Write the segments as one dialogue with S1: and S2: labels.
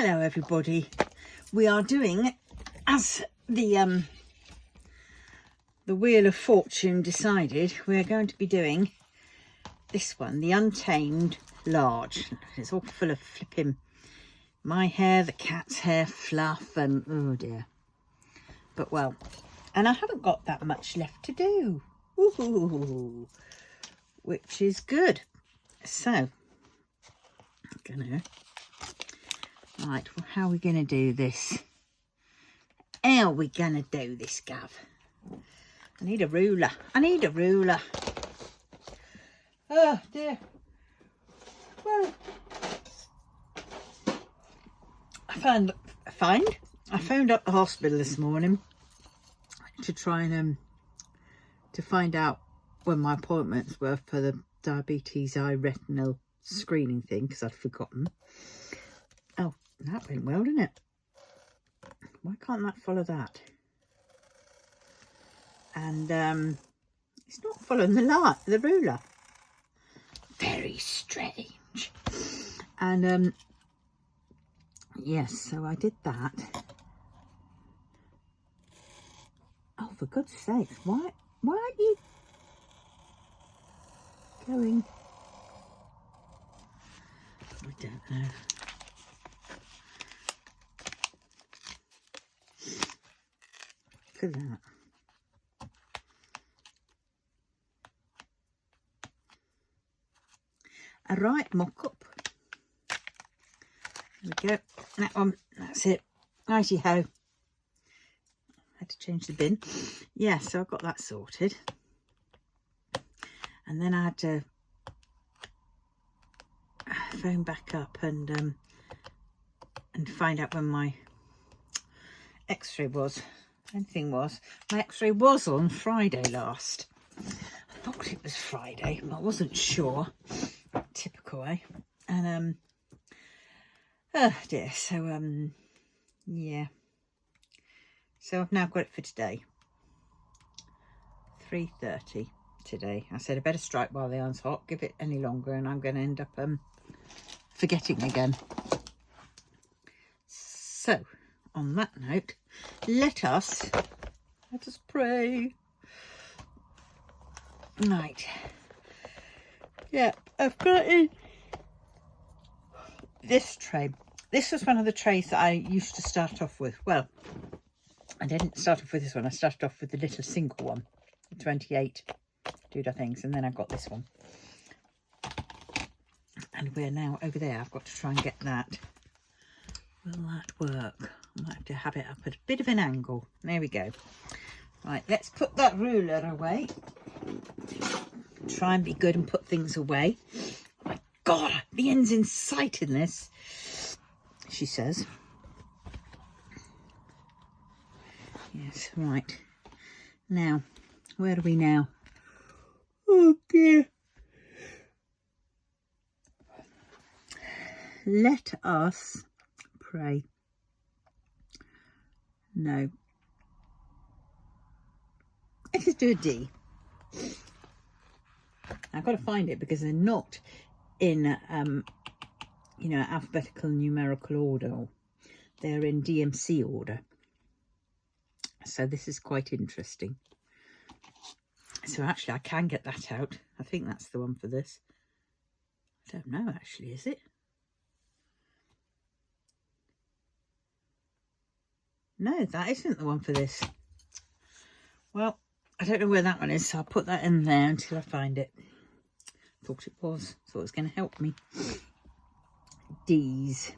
S1: Hello everybody. We are doing, as the Wheel of Fortune decided, we're going to be doing this one, the Untamed Large. It's all full of flipping my hair, the cat's hair, fluff, and oh dear. But well, and I haven't got that much left to do. Woohoo! Which is good. So, I'm gonna... Right, well, how are we going to do this? How are we going to do this, Gav? I need a ruler. I need a ruler. Oh, dear. Well, I phoned up the hospital this morning to try and to find out when my appointments were for the diabetes eye retinal screening thing, because I'd forgotten. Oh, that went well, didn't it? Why can't that follow that? And it's not following the ruler. Very strange. And yes, so I did that. Oh, for God's sake, why aren't you going? I don't know. Look at that. A right mock-up. There we go. That one. That's it. Righty ho. Had to change the bin. Yeah, so I got that sorted. And then I had to phone back up and find out when my X-ray was. Anything was. My X-ray was on Friday last. I thought it was Friday, but I wasn't sure. Typical, eh? And oh dear. So yeah. So I've now got it for today. 3:30 today. I said I better strike while the iron's hot. Give it any longer, and I'm going to end up forgetting again. So, on that note, let us pray. Right. Yeah, I've got in this tray. This was one of the trays that I used to start off with. Well, I didn't start off with this one. I started off with the little single one, 28 doodah things, and then I got this one. And we're now over there. I've got to try and get that. Will that work? I might have to have it up at a bit of an angle. There we go. Right, let's put that ruler away. Try and be good and put things away. Oh my God, the end's in sight in this, she says. Yes, right. Now, where are we now? Oh dear. Let us pray. No. Let's just do a D. I've got to find it because they're not in, you know, alphabetical numerical order. They're in DMC order. So this is quite interesting. So actually I can get that out. I think that's the one for this. I don't know actually, is it? No, that isn't the one for this. Well, I don't know where that one is, so I'll put that in there until I find it. Thought it was. Thought it was going to help me. D's.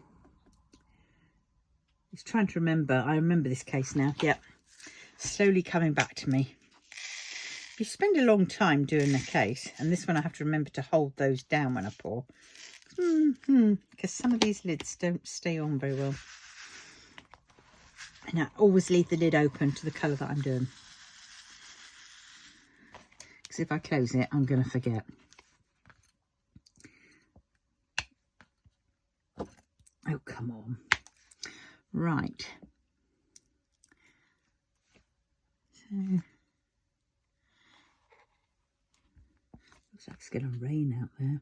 S1: Just trying to remember. I remember this case now. Yep. Slowly coming back to me. You spend a long time doing the case, and this one I have to remember to hold those down when I pour. Because some of these lids don't stay on very well. And I always leave the lid open to the colour that I'm doing. Because if I close it, I'm going to forget. Oh, come on. Right. So, looks like it's going to rain out there.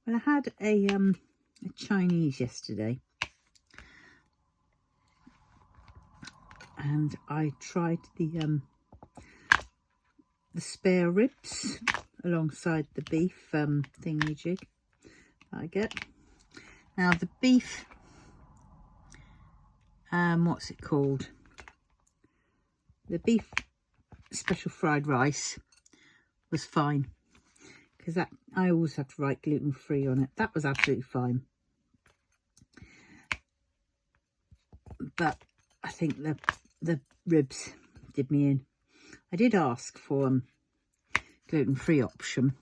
S1: Well, I had a a Chinese yesterday, and I tried the spare ribs alongside the beef thingy-jig I get. Now the beef, what's it called? The beef special fried rice was fine, because that I always have to write gluten-free on it. That was absolutely fine. But I think the ribs did me in. I did ask for gluten-free option,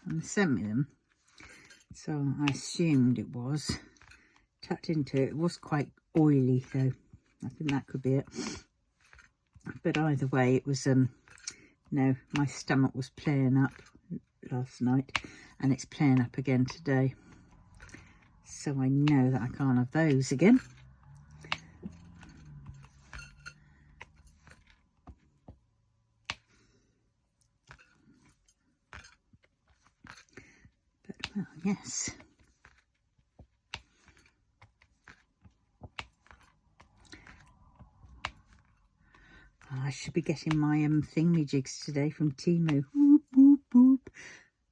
S1: and they sent me them, so I assumed it was. Tucked into it. It was quite oily though. I think that could be it. But either way, it was no, my stomach was playing up last night, and it's playing up again today. So I know that I can't have those again. But well, yes. I should be getting my thingy-jigs today from Temu. Whoop, whoop, whoop,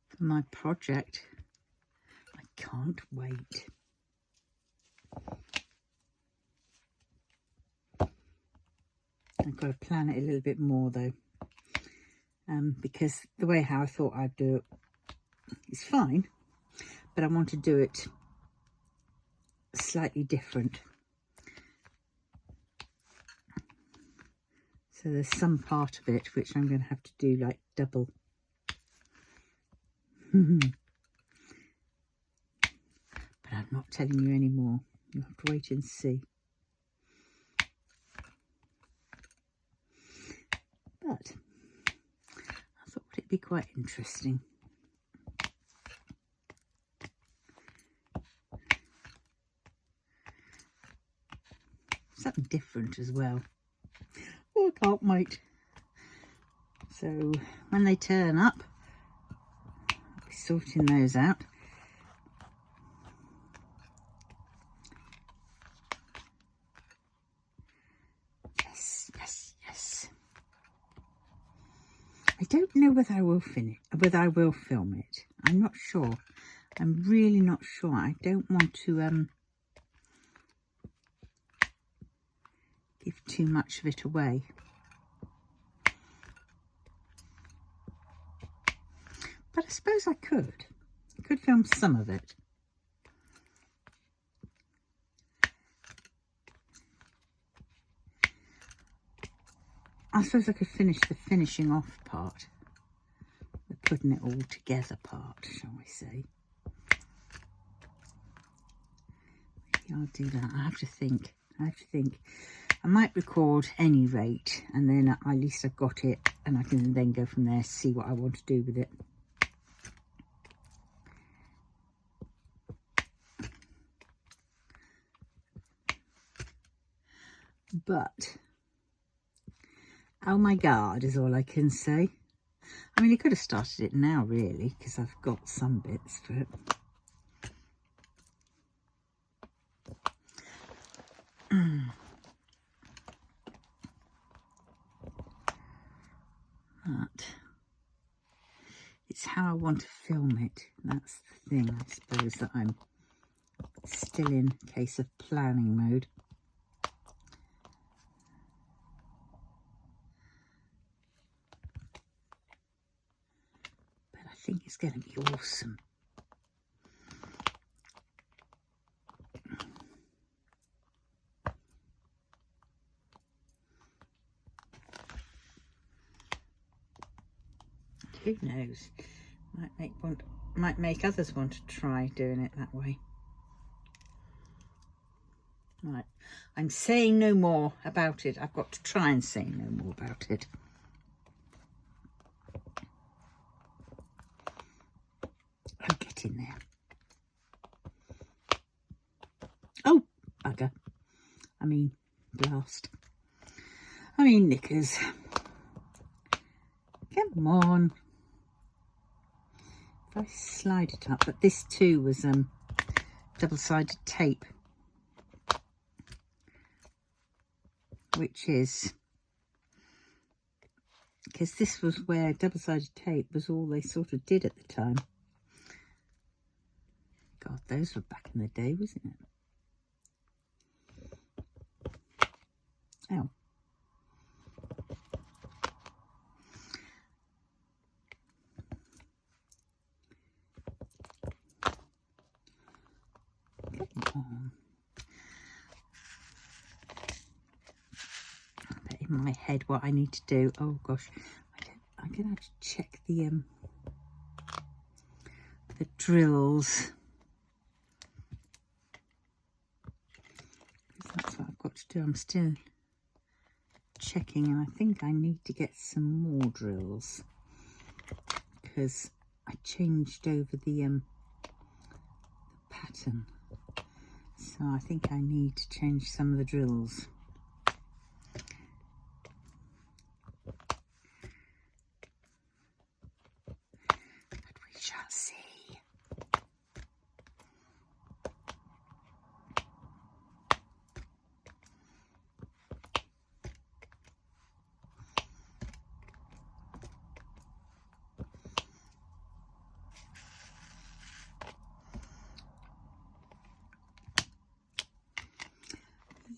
S1: for my project. I can't wait. I've got to plan it a little bit more though, because the way how I thought I'd do it is fine, but I want to do it slightly different. So there's some part of it which I'm going to have to do like double. But I'm not telling you any more. You'll have to wait and see. But I thought it'd be quite interesting. Something different as well. Oh, I can't wait. So when they turn up, I'll be sorting those out. Yes, yes, yes. I don't know whether I will film it. I'm not sure. I'm really not sure. I don't want to give too much of it away. But I suppose I could. I could film some of it. I suppose I could finish the finishing off part. The putting it all together part, shall we say. Maybe I'll do that. I have to think. I might record any rate, and then at least I've got it, and I can then go from there, see what I want to do with it. But oh my God is all I can say. I mean, I could have started it now really, because I've got some bits for it. But it's how I want to film it. That's the thing, I suppose, that I'm still in case of planning mode. But I think it's going to be awesome. Who knows? Might make others want to try doing it that way. Right, I'm saying no more about it. I've got to try and say no more about it. I'll get in there. Oh, bugger. I mean, blast. I mean, knickers. Come on. I slide it up, but this too was double-sided tape, which is because this was where double-sided tape was all they sort of did at the time. God, those were back in the day, wasn't it? Ow. But in my head what I need to do, oh gosh, I'm gonna have to check the drills, because that's what I've got to do. I'm still checking, and I think I need to get some more drills because I changed over the pattern. So I think I need to change some of the drills. But we shall see.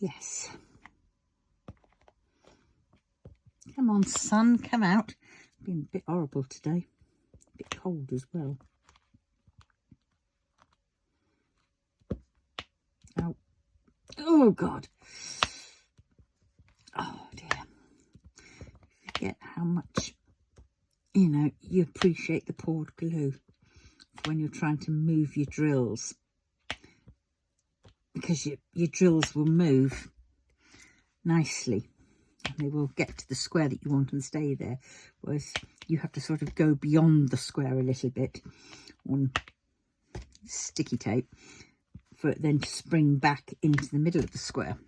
S1: Yes. Come on, sun, come out. It's been a bit horrible today. A bit cold as well. Oh, oh God. Oh dear. Forget how much, you know, you appreciate the poured glue when you're trying to move your drills, because your drills will move nicely and they will get to the square that you want and stay there, whereas you have to sort of go beyond the square a little bit on sticky tape for it then to spring back into the middle of the square.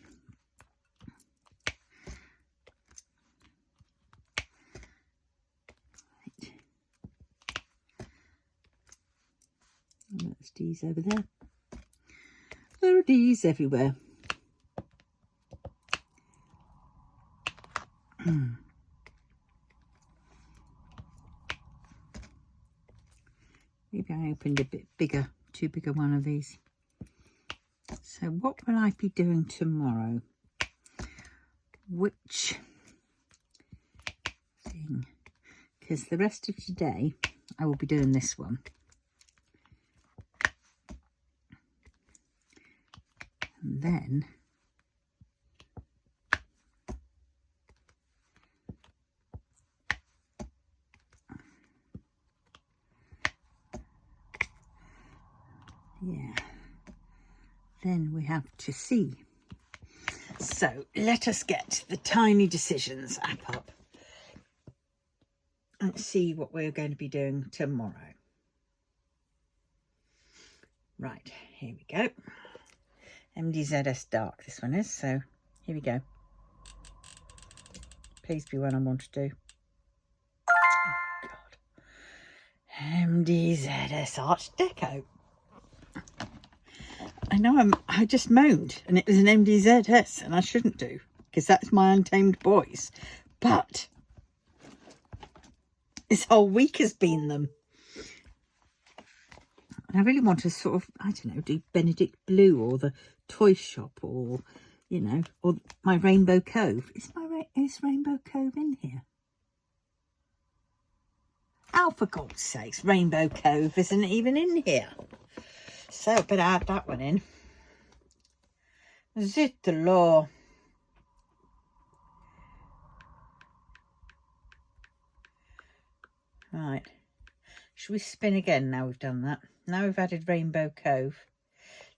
S1: Right. And that's D's over there. There are D's everywhere. Maybe I opened a bit bigger, too big a one of these. So what will I be doing tomorrow? Which thing? Because the rest of today I will be doing this one. And then yeah, then we have to see. So let us get the tiny decisions app up and see what we're going to be doing tomorrow. Right, here we go. MDZS dark, this one is, so here we go. Please be what I want to do. Oh God. MDZS Art Deco. I know I just moaned and it was an MDZS, and I shouldn't do because that's my Untamed Boys, but this whole week has been them. And I really want to sort of, I don't know, do Benedict Blue or the Toy Shop, or, you know, or my Rainbow Cove. Is Rainbow Cove in here? Oh, for God's sakes, Rainbow Cove isn't even in here. So, better add that one in. Zit the law. Right. Should we spin again now we've done that? Now we've added Rainbow Cove.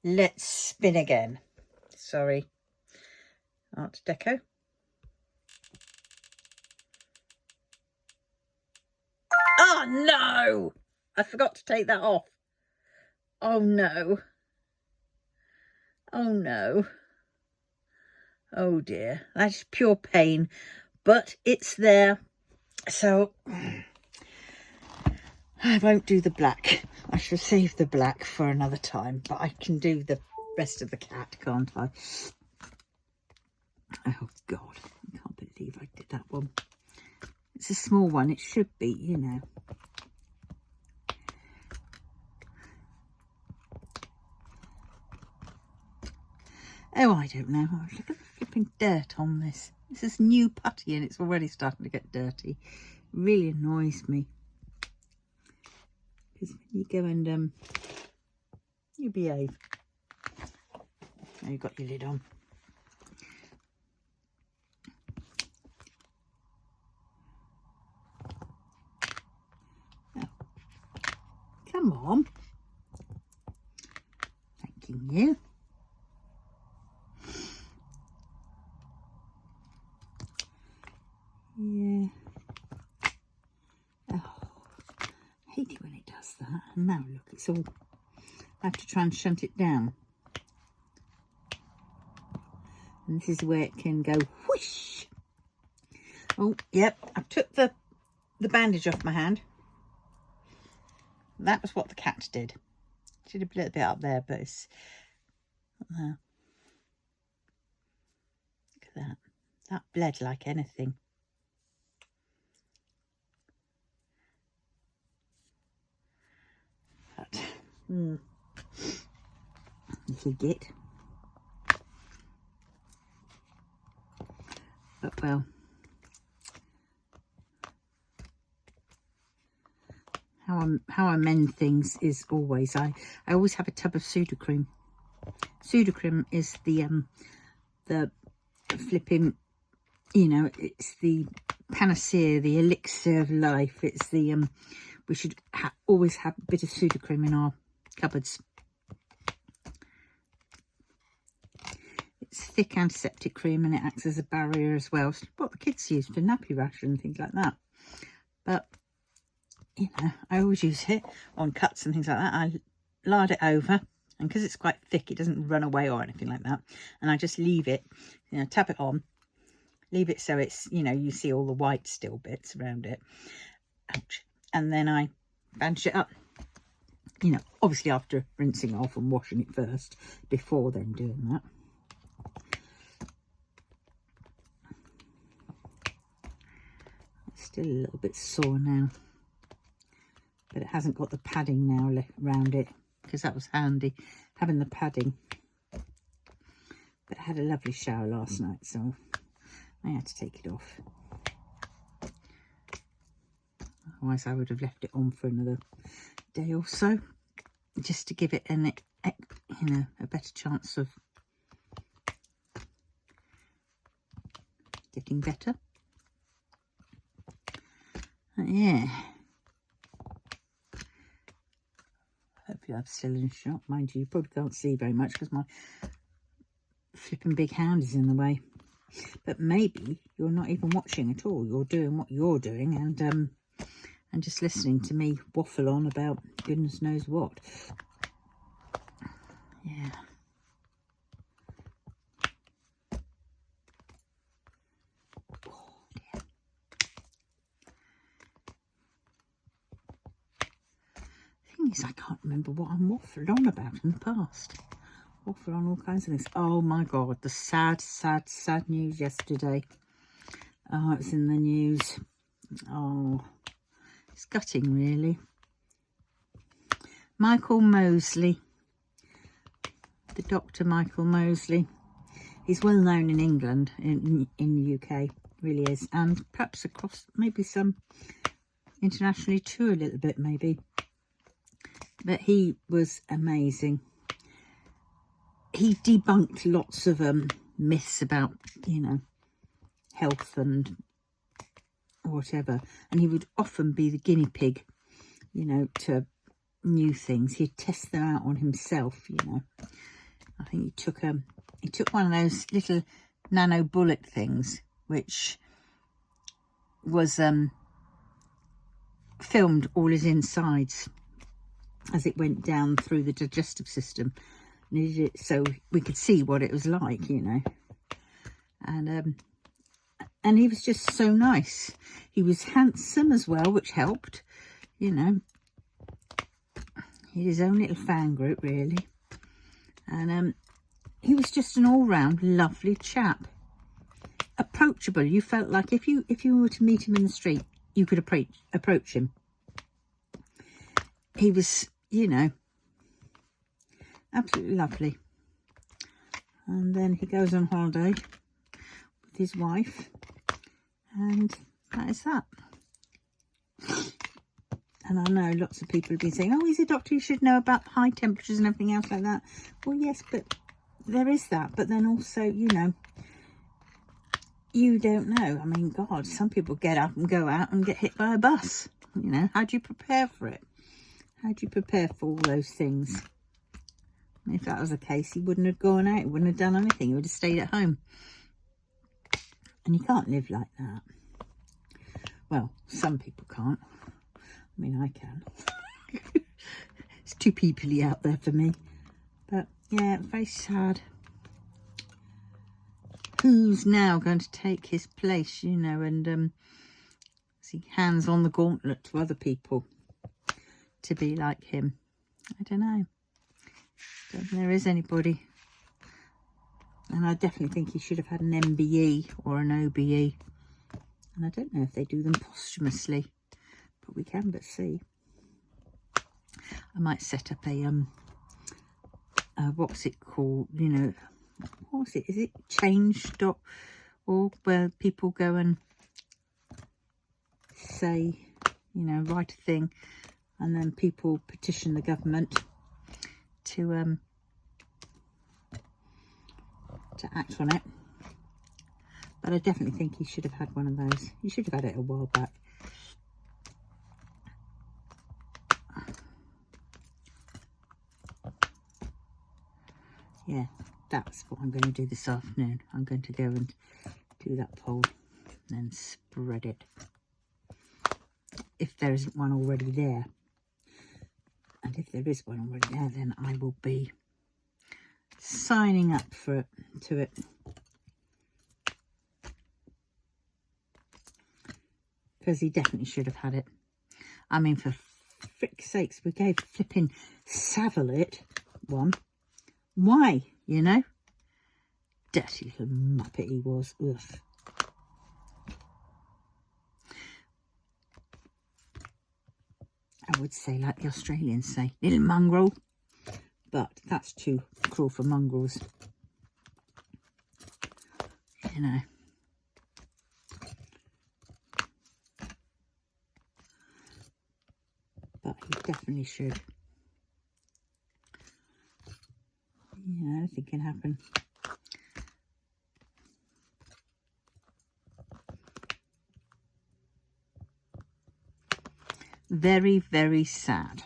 S1: Let's spin again. Sorry. Art Deco. Oh, no! I forgot to take that off. Oh, no. Oh, no. Oh, dear. That's pure pain. But it's there. So I won't do the black. I shall save the black for another time, but I can do the rest of the cat, can't I? Oh God, I can't believe I did that one. It's a small one, it should be, you know. Oh, I don't know. Oh, look at the flipping dirt on this. This is new putty and it's already starting to get dirty. It really annoys me. Because when you go and you behave. Now you've got your lid on. Oh. Come on. Thanking you. Yeah. Oh, I hate it when it does that. And now look, it's all. I have to try and shunt it down. And this is where it can go whoosh. Oh, yep. I took the bandage off my hand. That was what the cat did. She did a little bit up there, but it's not there. Look at that. That bled like anything. But, little git. But well, how I mend things is always I always have a tub of Sudocrem. Sudocrem is the flipping, you know, it's the panacea, the elixir of life. It's the we should always have a bit of Sudocrem in our cupboards. It's thick antiseptic cream and it acts as a barrier as well. It's what the kids use for nappy rash and things like that. But, you know, I always use it on cuts and things like that. I lard it over, and because it's quite thick, it doesn't run away or anything like that. And I just leave it, you know, tap it on, leave it so it's, you know, you see all the white still bits around it. Ouch. And then I bandage it up. You know, obviously after rinsing off and washing it first, before then doing that. Still a little bit sore now, but it hasn't got the padding now around it, because that was handy having the padding. But I had a lovely shower last night, so I had to take it off. Otherwise I would have left it on for another day or so, just to give it an, you know, a better chance of getting better. Yeah. Hopefully I'm still in shot. Mind you, you probably can't see very much because my flipping big hand is in the way. But maybe you're not even watching at all. You're doing what you're doing and just listening to me waffle on about goodness knows what. Yeah. I can't remember what I'm waffling on about in the past. Waffle on all kinds of things. Oh my God, the sad news yesterday. Oh, it was in the news. Oh, it's gutting really. Michael Mosley, the Dr. Michael Mosley. He's well known in England, in the UK, really is, and perhaps across maybe some internationally too, a little bit maybe. But he was amazing. He debunked lots of myths about, you know, health and whatever. And he would often be the guinea pig, you know, to new things. He'd test them out on himself, you know. I think he took one of those little nano bullet things, which was filmed all his insides as it went down through the digestive system, and he did it so we could see what it was like, you know. And he was just so nice. He was handsome as well, which helped, you know. He had his own little fan group, really. And he was just an all-round lovely chap. Approachable. You felt like if you were to meet him in the street, you could approach him. He was, you know, absolutely lovely. And then he goes on holiday with his wife, and that is that. And I know lots of people have been saying, oh, he's a doctor, you should know about high temperatures and everything else like that. Well, yes, but there is that. But then also, you know, you don't know. I mean, God, some people get up and go out and get hit by a bus. You know, how do you prepare for it? How do you prepare for all those things? And if that was the case, he wouldn't have gone out. He wouldn't have done anything. He would have stayed at home. And you can't live like that. Well, some people can't. I mean, I can. It's too peoply out there for me. But, yeah, very sad. Who's now going to take his place, you know, and see, hands on the gauntlet to other people to be like him. I don't know. Don't think there is anybody. And I definitely think he should have had an MBE or an OBE. And I don't know if they do them posthumously, but we can but see. I might set up a what's it called? You know, what's it? Is it change.org, where people go and say, you know, write a thing, and then people petition the government to act on it. But I definitely think he should have had one of those. He should have had it a while back. Yeah, that's what I'm going to do this afternoon. I'm going to go and do that poll and then spread it. If there isn't one already there. And if there is one already there, then I will be signing up for it, to it. Because he definitely should have had it. I mean, for frick's sakes, we gave flipping Savile it one. Why, you know? Dirty little muppet he was. Ugh. I would say, like the Australians say, little mongrel. But that's too cruel for mongrels. You know. But he definitely should. Yeah, anything can happen. Very, very sad.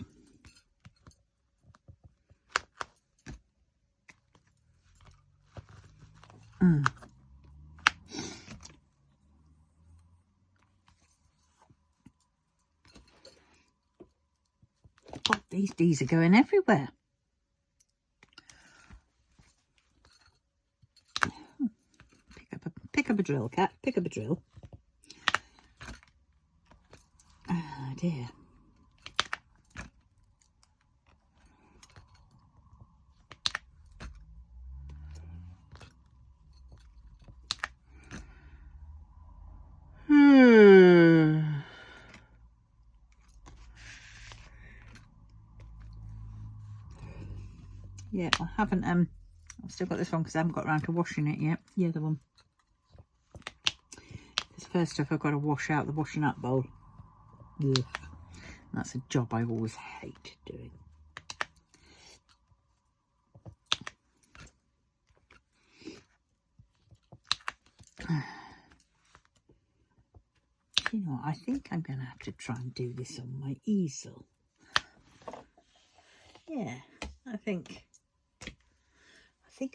S1: God, these bees are going everywhere. Pick up a drill, cat. Pick up a drill. Oh dear. Yeah, I haven't I've still got this one because I haven't got around to washing it yet. The other one. Because first off, I've got to wash out the washing up bowl. Ugh. That's a job I always hate doing. You know, I think I'm going to have to try and do this on my easel. Yeah, I think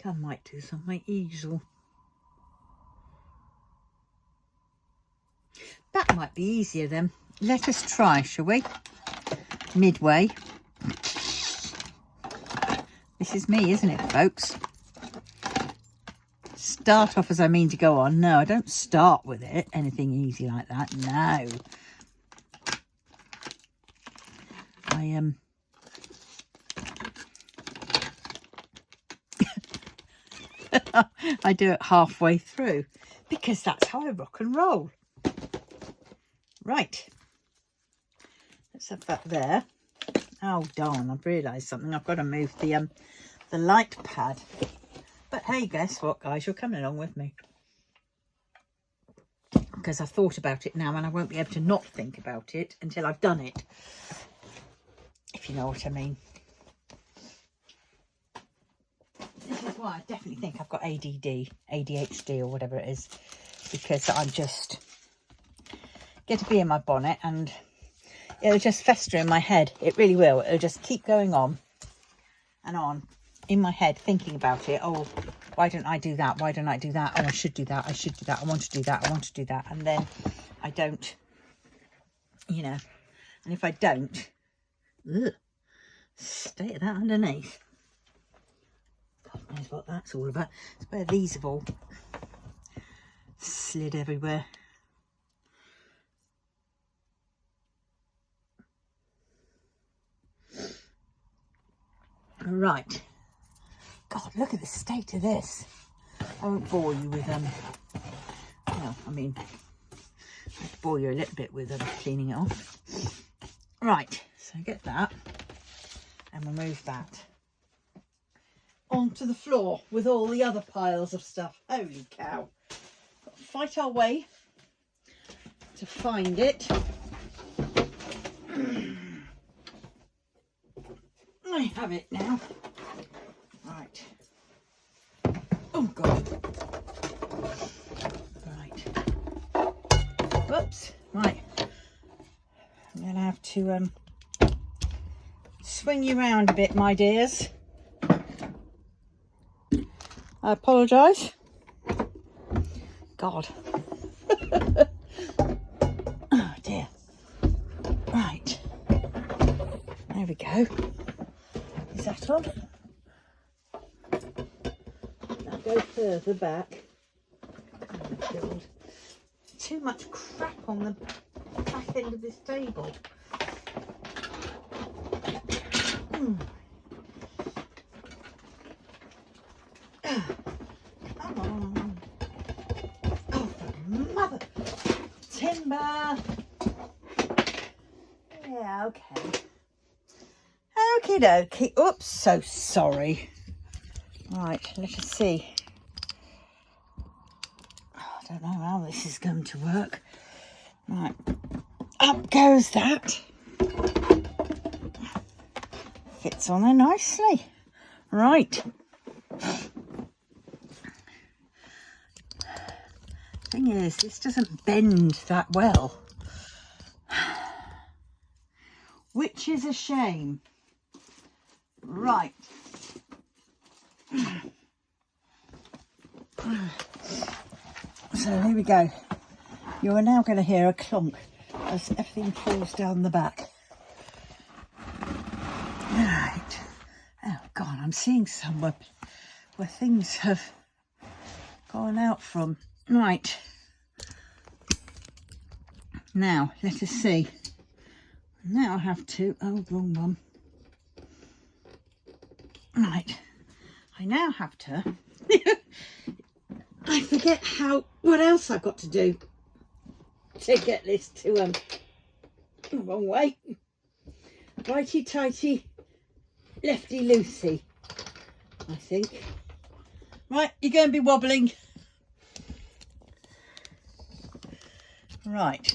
S1: I might do this on my easel. That might be easier then. Let us try, shall we? Midway. This is me, isn't it, folks? Start off as I mean to go on. No, I don't start with it. Anything easy like that. No. I do it halfway through because that's how I rock and roll. Right, let's have that there. Oh darn, I've realised something. I've got to move the light pad. But hey, guess what, guys? You're coming along with me. Because I've thought about it now and I won't be able to not think about it until I've done it. If you know what I mean. This is why I definitely think I've got ADD, ADHD or whatever it is. Because I'm just get a bee in my bonnet and it'll just fester in my head. It really will. It'll just keep going on and on in my head, thinking about it. Oh, why don't I do that? Why don't I do that? Oh, I should do that. I should do that. I want to do that. I want to do that. And then I don't, you know. And if I don't, state of that underneath. God knows what that's all about. It's where these have all slid everywhere. Right. God, look at the state of this. I won't bore you with well, I mean, I'll bore you a little bit with cleaning it off. Right, so get that and we'll move that onto the floor with all the other piles of stuff. Holy cow. Got to fight our way to find it. I have it now. Right. Oh God. Right. Whoops. Right. I'm going to have to swing you round a bit, my dears. I apologise. God. Oh dear. Right. There we go. Is that on? Now go further back. Oh God. Too much crap on the back end of this table. Come on. Oh, for mother. Timber. Yeah, okay. Okie dokie. Oops, so sorry. Right, let us see. I don't know how this is going to work. Right, up goes that. Fits on there nicely. Right. Thing is, this doesn't bend that well. Which is a shame. Right. So here we go. You are now going to hear a clonk as everything falls down the back. Right. Oh God, I'm seeing somewhere where things have gone out from. Right. Now, let us see. Now I have to, oh, wrong one. Right. I now have to, I forget what else I've got to do to get this to, wrong way. Righty tighty, lefty loosey, I think. Right, you're going to be wobbling. Right.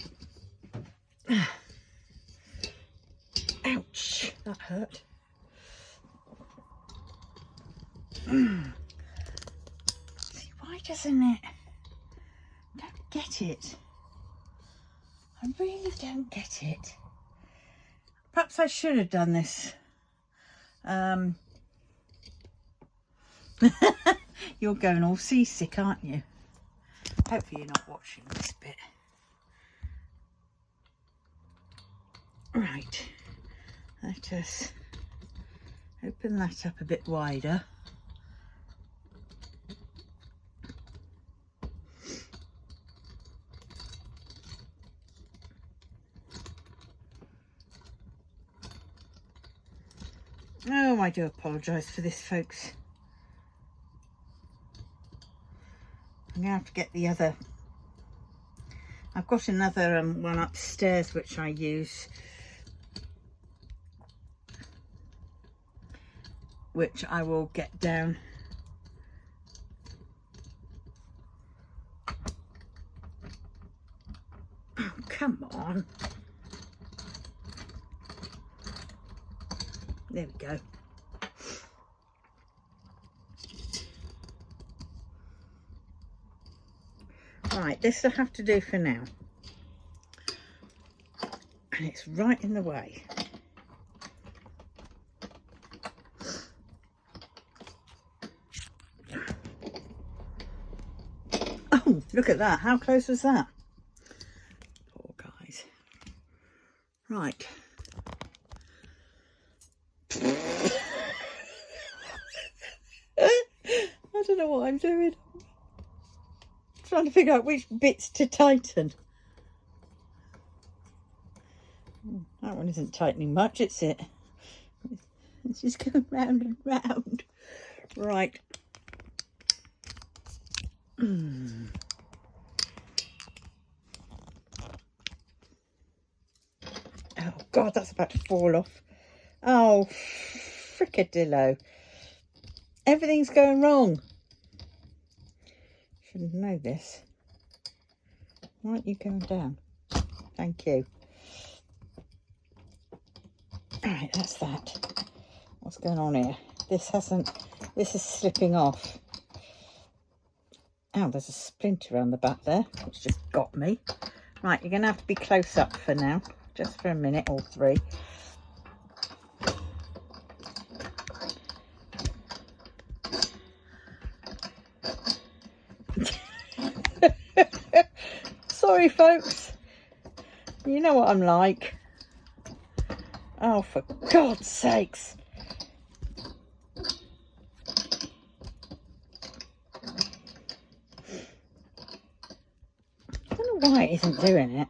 S1: Ouch, that hurt. See, why doesn't it? Don't get it. I really don't get it. Perhaps I should have done this. You're going all seasick, aren't you? Hopefully you're not watching this bit. Right, let us open that up a bit wider. Oh, I do apologise for this, folks. I'm gonna have to get the other. I've got another one upstairs which I use, which I will get down. Oh, come on. There we go. Right, this will have to do for now. And it's right in the way. Oh, look at that. How close was that? Poor guys. Right. I don't know what I'm doing. Trying to figure out which bits to tighten. That one isn't tightening much, is it? It's just going round and round. Right. Oh God, that's about to fall off. Oh, fricadillo. Everything's going wrong. Shouldn't know this. Why aren't you going down? Thank you. Alright, that's that. What's going on here? This is slipping off. Oh, there's a splinter on the back there, which just got me. Right, you're going to have to be close up for now. Just for a minute or three. Sorry, folks. You know what I'm like. Oh, for God's sakes. I don't know why it isn't doing it.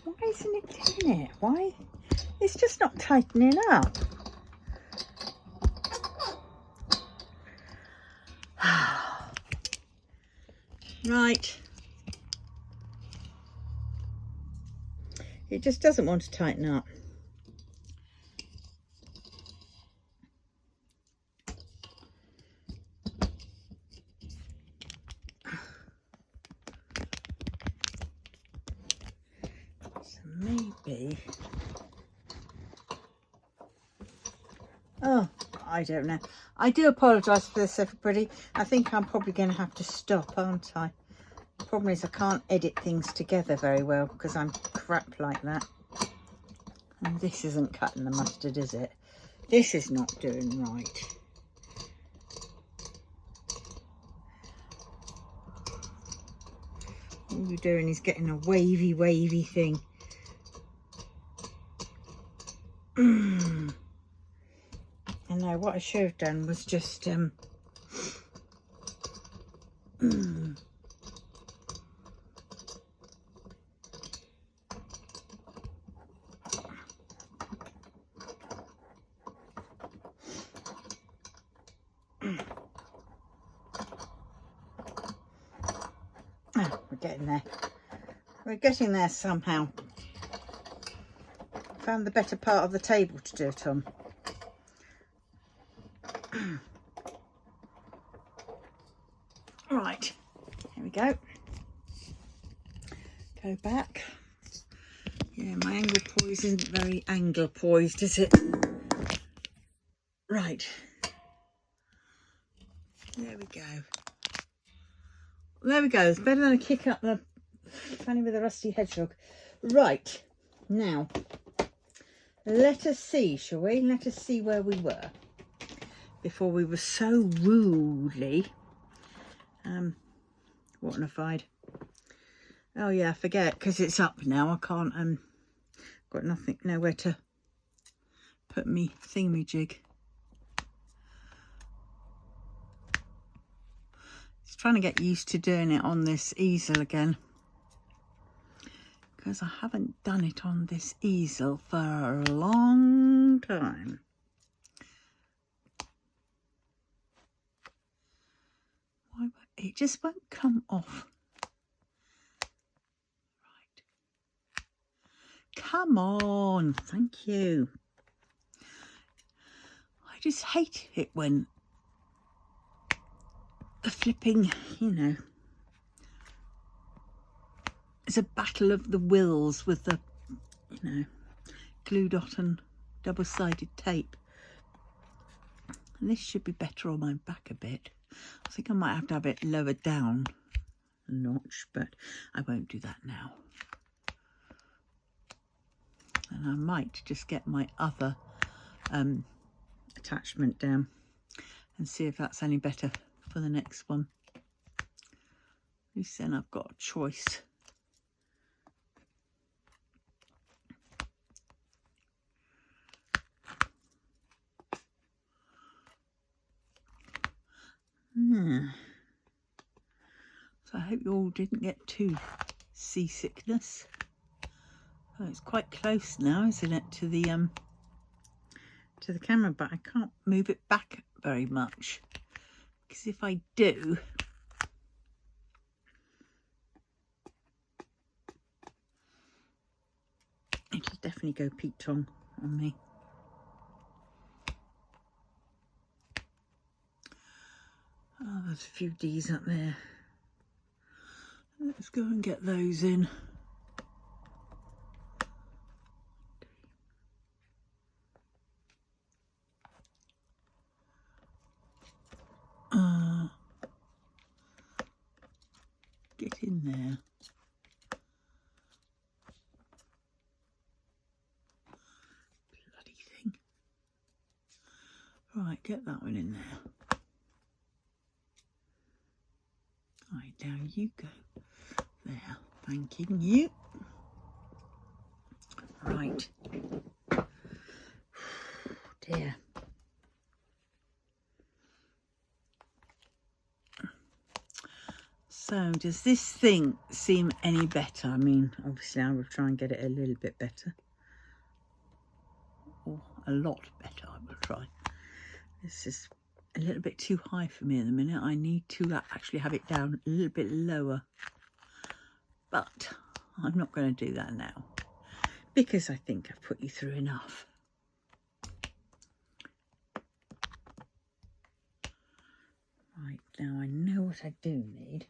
S1: Why isn't it doing it? Why? It's just not tightening up. Right. It just doesn't want to tighten up. So maybe... Oh, I don't know. I do apologise for this, everybody. I think I'm probably going to have to stop, aren't I? The problem is I can't edit things together very well because I'm crap like that. And this isn't cutting the mustard, is it? This is not doing right. All you're doing is getting a wavy thing. I know what I should have done was just oh, we're getting there. We're getting there somehow. Found the better part of the table to do it on. Right, here we go. Go back. Yeah, my angle poise isn't very angle poised, is it? Right. There we go. There we go. It's better than a kick up the fanny with a rusty hedgehog. Right. Now, let us see, shall we? Let us see where we were before we were so rudely what-nified. Oh yeah, I forget because it's up now. I can't got nothing, nowhere to put me thingamajig. Just trying to get used to doing it on this easel again because I haven't done it on this easel for a long time. Why, it just won't come off. Right. Come on, thank you. I just hate it when the flipping, you know, it's a battle of the wills with the, you know, glue dot and double-sided tape. And this should be better on my back a bit. I think I might have it lowered down a notch, but I won't do that now. And I might just get my other attachment down and see if that's any better for the next one. At least then I've got a choice. So I hope you all didn't get too seasickness. Oh, it's quite close now, isn't it, to the camera, but I can't move it back very much, because if I do, it'll definitely go Pete on me. Oh, there's a few D's up there. Let's go and get those in. Get in there. Bloody thing. Right, get that one in there. Right, down you go. There, thanking you. Right. Dear. So, does this thing seem any better? I mean, obviously I will try and get it a little bit better. Or a lot better, I will try. This is a little bit too high for me at the minute. I need to actually have it down a little bit lower. But I'm not going to do that now, because I think I've put you through enough. Right, now I know what I do need.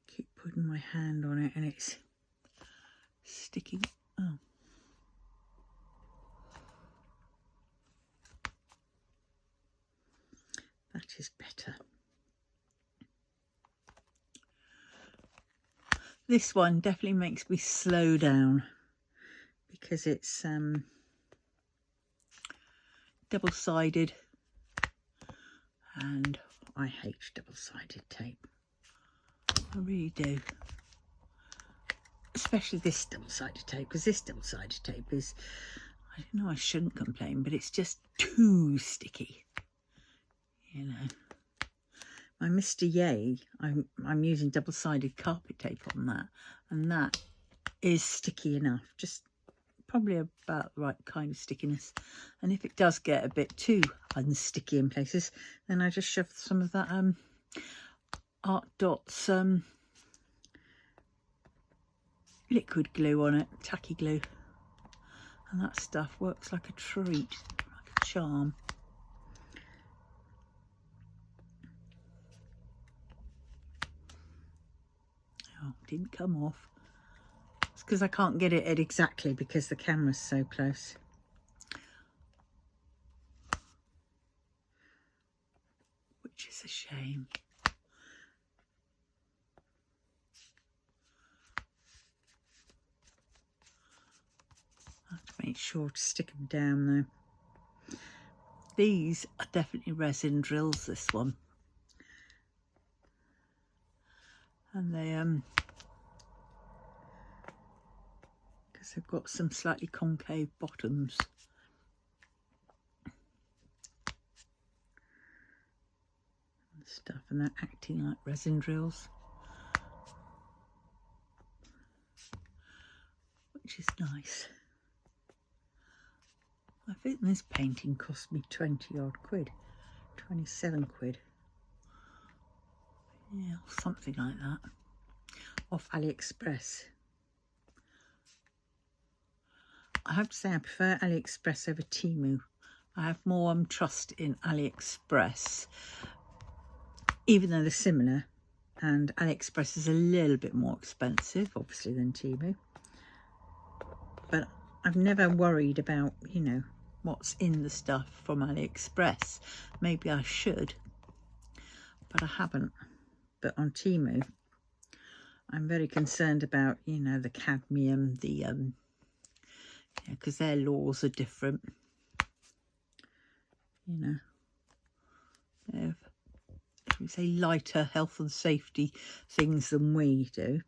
S1: Keep putting my hand on it and it's sticking. Oh. That is better. This one definitely makes me slow down because it's double-sided, and I hate double-sided tape. I really do. Especially this double-sided tape, because this double-sided tape is, I don't know, I shouldn't complain, but it's just too sticky. You know. My Mr. Yay, I'm using double-sided carpet tape on that, and that is sticky enough, just probably about the right kind of stickiness. And if it does get a bit too unsticky in places, then I just shove some of that Art Dots liquid glue on it, tacky glue, and that stuff works like a treat, like a charm. Oh, didn't come off. It's because I can't get it at exactly because the camera's so close. Which is a shame. I have to make sure to stick them down though. These are definitely resin drills, this one. And they So I've got some slightly concave bottoms. And stuff, and they're acting like resin drills, which is nice. I think this painting cost me 20 odd quid, 27 quid. Yeah, something like that. Off AliExpress. I have to say I prefer AliExpress over Temu. I have more trust in AliExpress, even though they're similar. And AliExpress is a little bit more expensive, obviously, than Temu. But I've never worried about, you know, what's in the stuff from AliExpress. Maybe I should, but I haven't. But on Temu, I'm very concerned about, you know, the cadmium, the because their laws are different. You know, they have, should we say, lighter health and safety things than we do.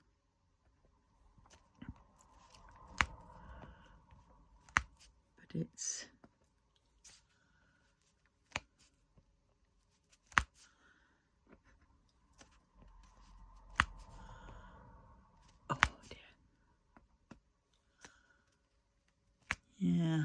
S1: But it's oh dear. Yeah.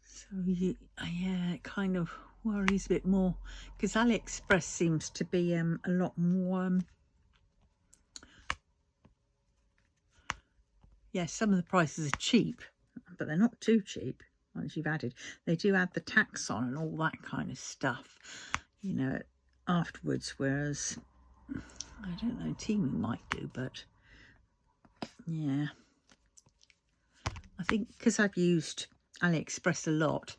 S1: So yeah, it kind of worries a bit more because AliExpress seems to be a lot more. Yeah, some of the prices are cheap, but they're not too cheap once you've added. They do add the tax on and all that kind of stuff, you know, afterwards. Whereas I don't know, Temu might do, but yeah, I think because I've used AliExpress a lot,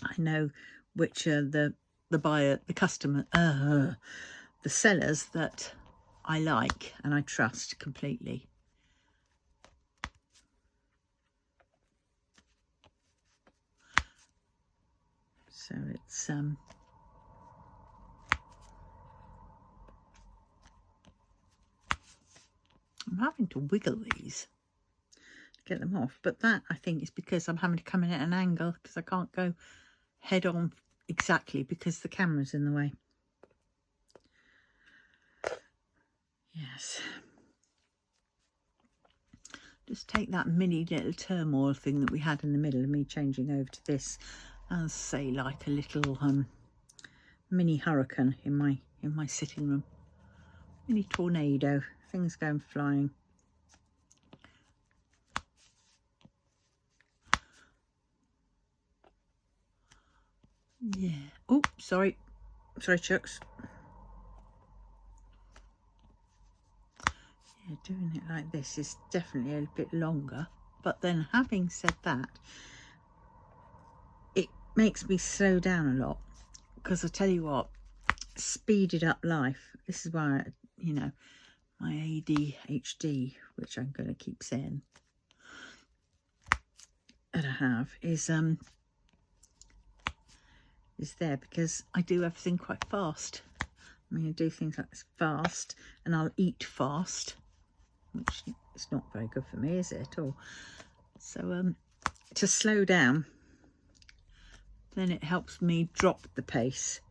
S1: I know which are the buyer, the customer, the sellers that I like and I trust completely. So it's I'm having to wiggle these to get them off, but that I think is because I'm having to come in at an angle because I can't go head on exactly because the camera's in the way. Yes. Just take that mini little turmoil thing that we had in the middle of me changing over to this and say like a little mini hurricane in my sitting room. Mini tornado, things going flying. Yeah. Oh, sorry Chucks. Yeah, doing it like this is definitely a bit longer, but then having said that, it makes me slow down a lot because I tell you what, speeded up life. This is why, you know, my ADHD, which I'm going to keep saying that I have, is there because I do everything quite fast. I mean, I do things like this fast, and I'll eat fast, which is not very good for me, is it at all? So to slow down, then it helps me drop the pace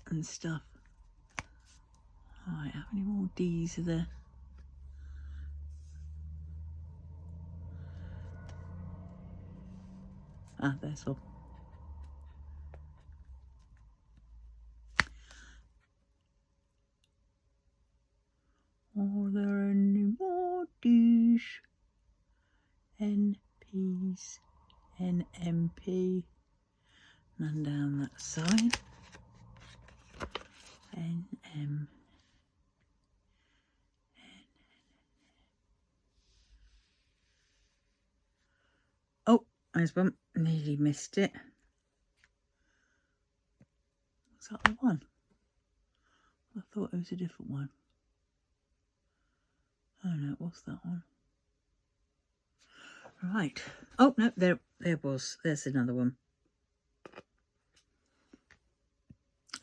S1: and stuff. Alright, how many more D's are there? Ah, there's all. Are there any more D's? NP's, NMP, and down that side. NM. Oh, there's one. Nearly missed it. Was that the one? I thought it was a different one. Oh no, it was that one. Right. Oh, no, there was. There's another one.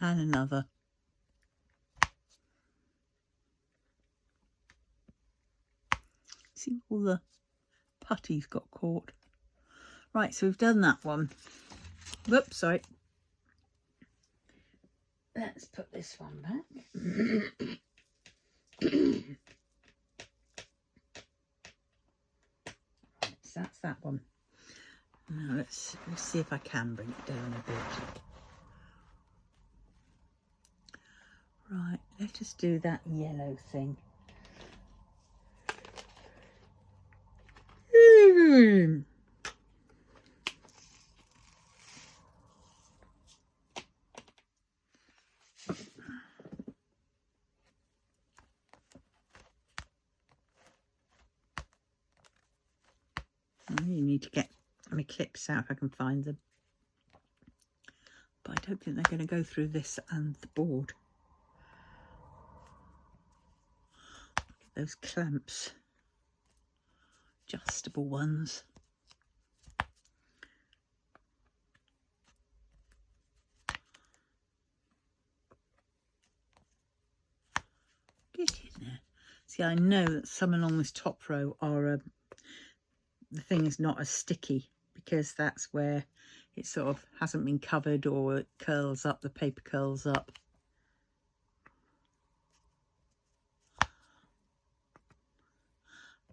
S1: And another. See, all the putties got caught. Right, so we've done that one. Whoops, sorry. Let's put this one back. Right, so that's that one. Now let's see if I can bring it down a bit. Right, let's just do that yellow thing. You need to get my clips out if I can find them. But I don't think they're going to go through this and the board. Those clamps. Adjustable ones. Get in there. See, I know that some along this top row are the thing is not as sticky because that's where it sort of hasn't been covered, or it curls up, the paper curls up.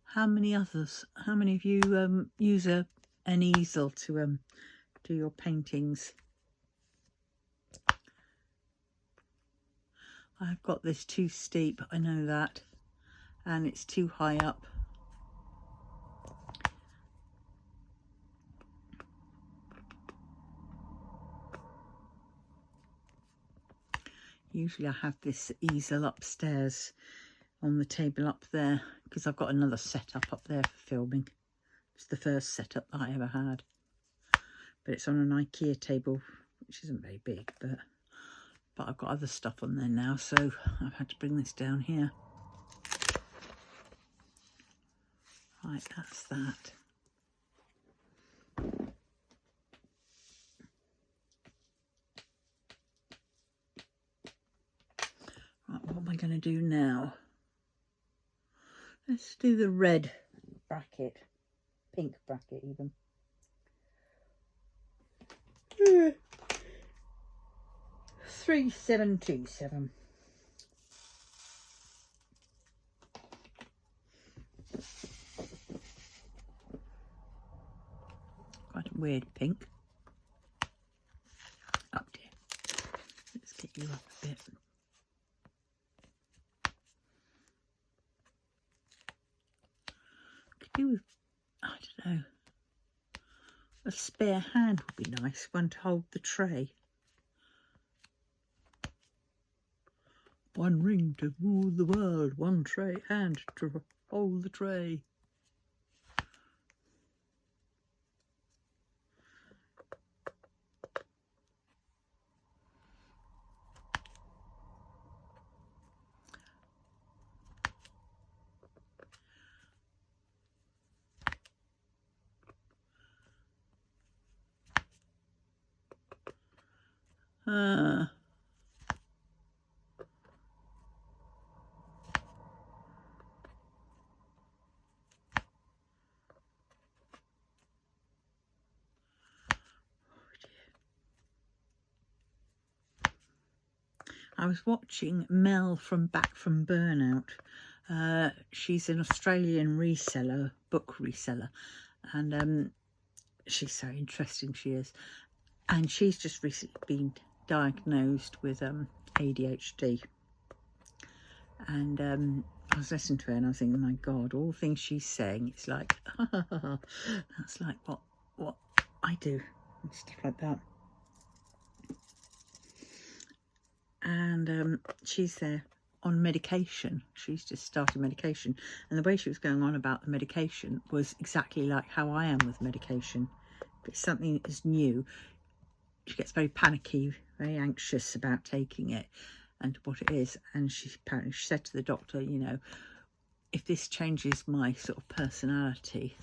S1: How many of you use an easel to do your paintings? I've got this too steep, I know that, and it's too high up. Usually I have this easel upstairs on the table up there because I've got another setup up there for filming. It's the first setup that I ever had, but it's on an IKEA table, which isn't very big, but I've got other stuff on there now, so I've had to bring this down here. Right, that's that. Right, what am I going to do now? Let's do the red bracket, pink bracket even. Yeah. 3727. Quite a weird pink. Up dear. Let's get you up a bit. Could do with, I don't know, a spare hand would be nice, one to hold the tray. One ring to rule the world, one tray hand to hold the tray. I was watching Mel from Back from Burnout. She's an Australian reseller, book reseller, and she's so interesting, she is. And she's just recently been diagnosed with ADHD. And I was listening to her and I was thinking, my God, all the things she's saying, it's like, that's like what I do and stuff like that. And she's there on medication. She's just started medication, and the way she was going on about the medication was exactly like how I am with medication. If it's something that is new, she gets very panicky, very anxious about taking it and what it is. And she apparently said to the doctor, you know, if this changes my sort of personality,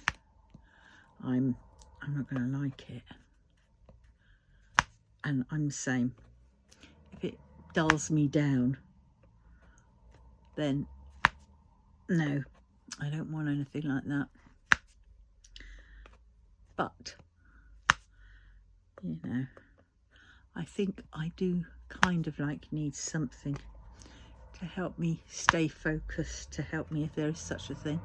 S1: I'm not going to like it. And I'm the same. If it dulls me down, then no, I don't want anything like that. But, you know, I think I do kind of like need something to help me stay focused, to help me if there is such a thing.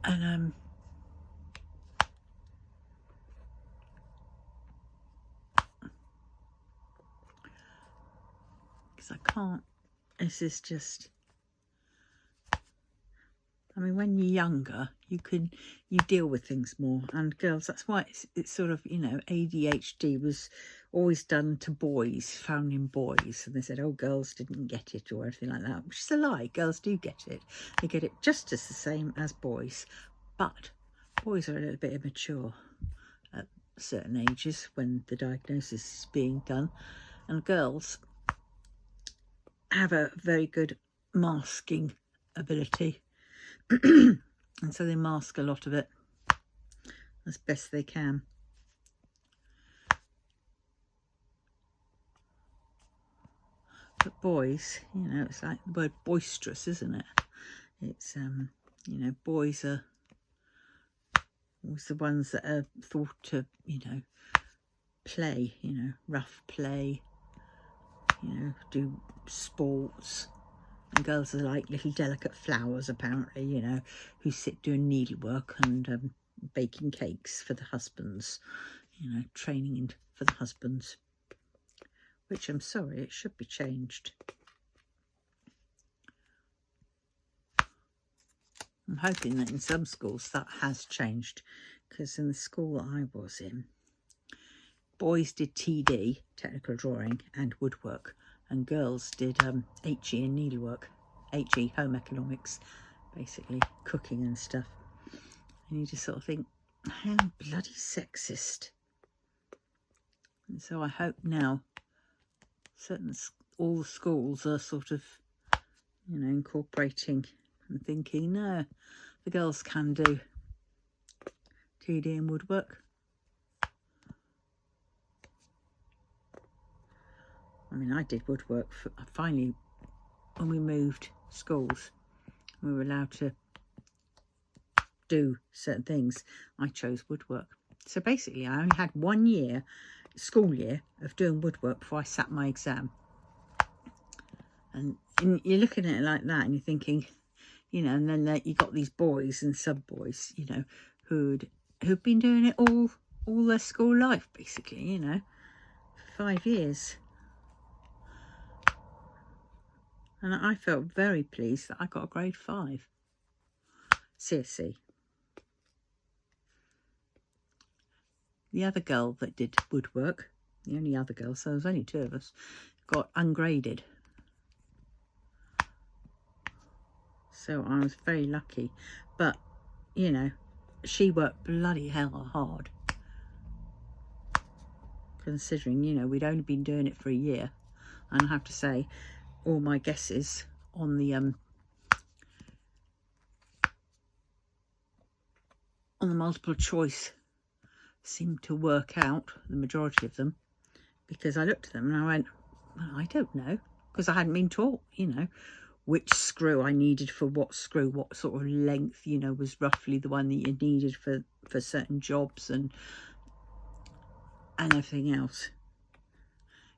S1: And because I can't, this is just, I mean, when you're younger, you deal with things more. And girls, that's why it's sort of, you know, ADHD was always done to boys, found in boys. And they said, oh, girls didn't get it or anything like that, which is a lie. Girls do get it. They get it just as the same as boys. But boys are a little bit immature at certain ages when the diagnosis is being done. And girls have a very good masking ability. And so they mask a lot of it as best they can. But boys, you know, it's like the word boisterous, isn't it? It's you know, boys are always the ones that are thought to, you know, play, you know, rough play, you know, do sports. And girls are like little delicate flowers, apparently, you know, who sit doing needlework and baking cakes for the husbands, you know, training for the husbands. Which I'm sorry, it should be changed. I'm hoping that in some schools that has changed, because in the school I was in, boys did TD, technical drawing, and woodwork, and girls did HE and needlework. HE, home economics, basically cooking and stuff. And you just sort of think, how bloody sexist. And so I hope now all the schools are sort of, you know, incorporating and thinking, no, the girls can do TD and woodwork. I mean, I did woodwork finally when we moved schools. We were allowed to do certain things. I chose woodwork. So basically I only had 1 year, school year, of doing woodwork before I sat my exam. And you're looking at it like that and you're thinking, you know, and then you got these boys and sub-boys, you know, who've been doing it all their school life, basically, you know, for 5 years. And I felt very pleased that I got a grade 5 CSC. The other girl that did woodwork, the only other girl, so there was only 2 of us, got ungraded. So I was very lucky. But, you know, she worked bloody hell hard. Considering, you know, we'd only been doing it for a year. And I have to say, all my guesses on the multiple choice seemed to work out, the majority of them, because I looked at them and I went, well, I don't know, because I hadn't been taught, you know, which screw I needed for what screw, what sort of length, you know, was roughly the one that you needed for certain jobs and everything else.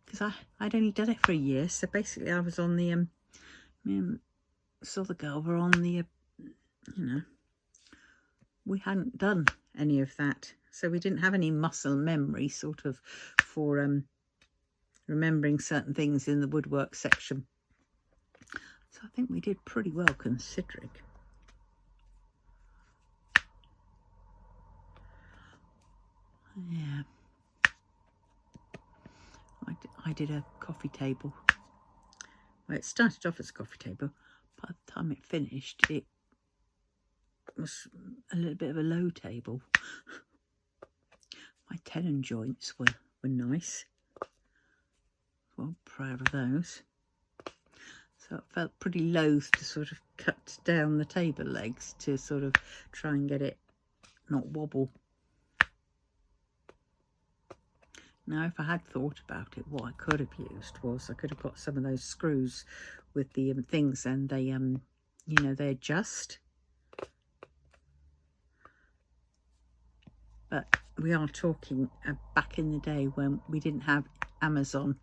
S1: Because I'd only done it for a year, so basically I was on the me and this other girl were on the you know, we hadn't done any of that, so we didn't have any muscle memory sort of for remembering certain things in the woodwork section. So I think we did pretty well considering. Yeah. I did a coffee table. Well, it started off as a coffee table. By the time it finished, it was a little bit of a low table. My tenon joints were nice. Well, proud of those. So it felt pretty loath to sort of cut down the table legs to sort of try and get it not wobble. Now, if I had thought about it, what I could have used was I could have got some of those screws with the things, and they, you know, they adjust. But we are talking back in the day when we didn't have Amazon.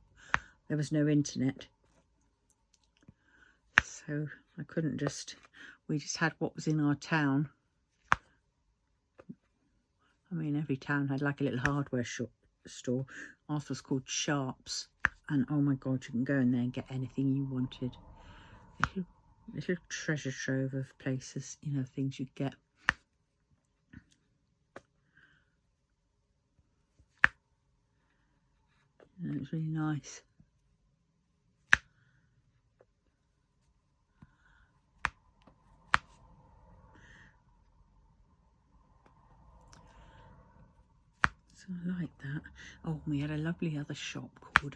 S1: There was no internet. So I couldn't just, we just had what was in our town. I mean, every town had like a little hardware store. Ours was called Sharps. And oh my God, you can go in there and get anything you wanted. Little treasure trove of places, you know, things you'd get. And it was really nice. So I like that. Oh, we had a lovely other shop called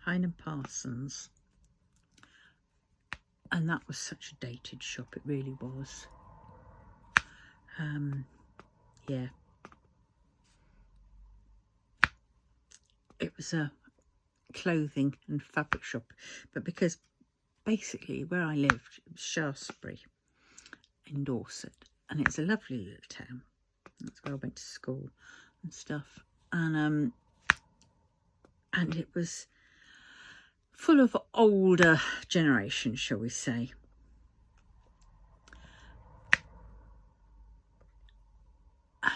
S1: Hine & Parsons. And that was such a dated shop, it really was. Yeah. It was a clothing and fabric shop. But because basically where I lived, it was Shaftesbury in Dorset. And it's a lovely little town. That's where I went to school and stuff. And it was full of older generation, shall we say.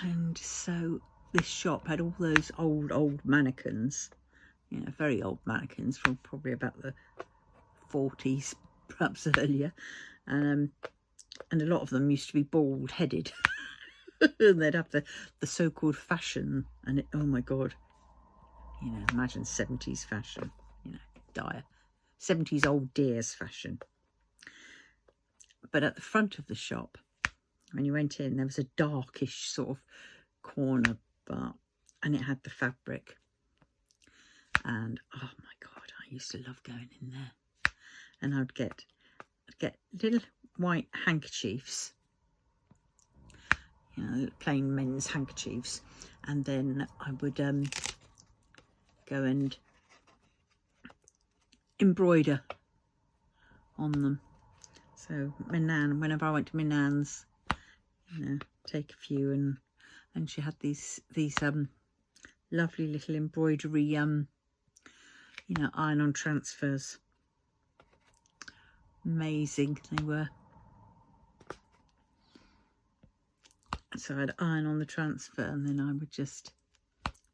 S1: And so this shop had all those old mannequins, you know, very old mannequins from probably about the 40s, perhaps earlier. And a lot of them used to be bald headed. And they'd have the so-called fashion, and oh my God, you know, imagine 70s fashion, you know, dire 70s old dears fashion. But at the front of the shop, when you went in, there was a darkish sort of corner bar, and it had the fabric. And oh my God, I used to love going in there. And I'd get little white handkerchiefs, you know, plain men's handkerchiefs, and then I would go and embroider on them. So my nan, whenever I went to my nan's, you know, take a few, and she had these lovely little embroidery you know, iron-on transfers. Amazing they were. So I'd iron on the transfer, and then I would just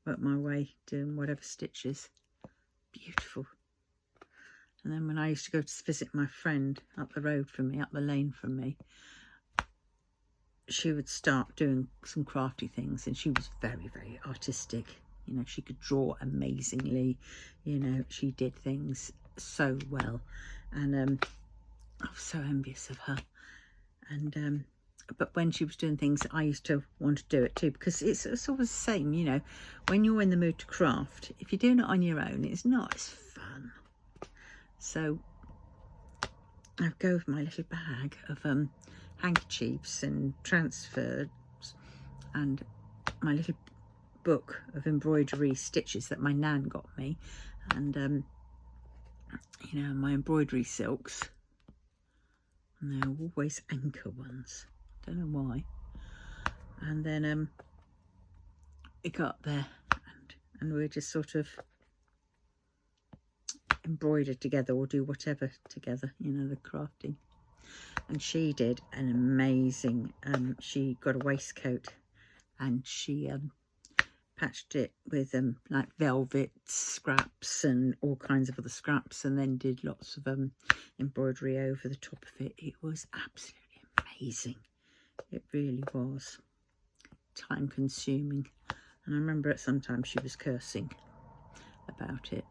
S1: work my way doing whatever stitches. Beautiful. And then when I used to go to visit my friend up the road from me, up the lane from me, she would start doing some crafty things, and she was very, very artistic. You know, she could draw amazingly. You know, she did things so well, and I was so envious of her. And but when she was doing things, I used to want to do it too, because it's always the same, you know, when you're in the mood to craft, if you're doing it on your own, it's not as fun. So I'd go with my little bag of handkerchiefs and transfers and my little book of embroidery stitches that my nan got me, and you know, my embroidery silks, and they're always anchor ones. Don't know why. And then we got there, and we just sort of embroider together or do whatever together, you know, the crafting. And she did an amazing, she got a waistcoat, and she patched it with like velvet scraps and all kinds of other scraps, and then did lots of embroidery over the top of it. It was absolutely amazing. It really was. Time consuming. And I remember at some time she was cursing about it,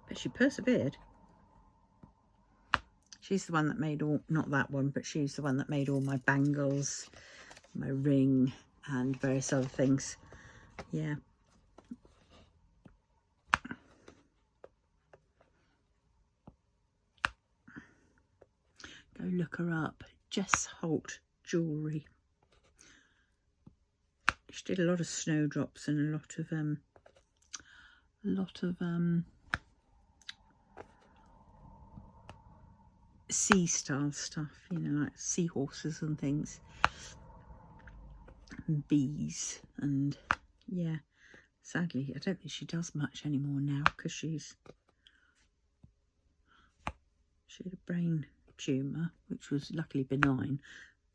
S1: but she persevered. She's the one that made all, not that one, but she's the one that made all my bangles, my ring, and various other things. Yeah. Go look her up. Jess Holt Jewellery. She did a lot of snowdrops and a lot of sea style stuff, you know, like seahorses and things, and bees, and yeah, sadly I don't think she does much anymore now because she had a brain tumour which was luckily benign,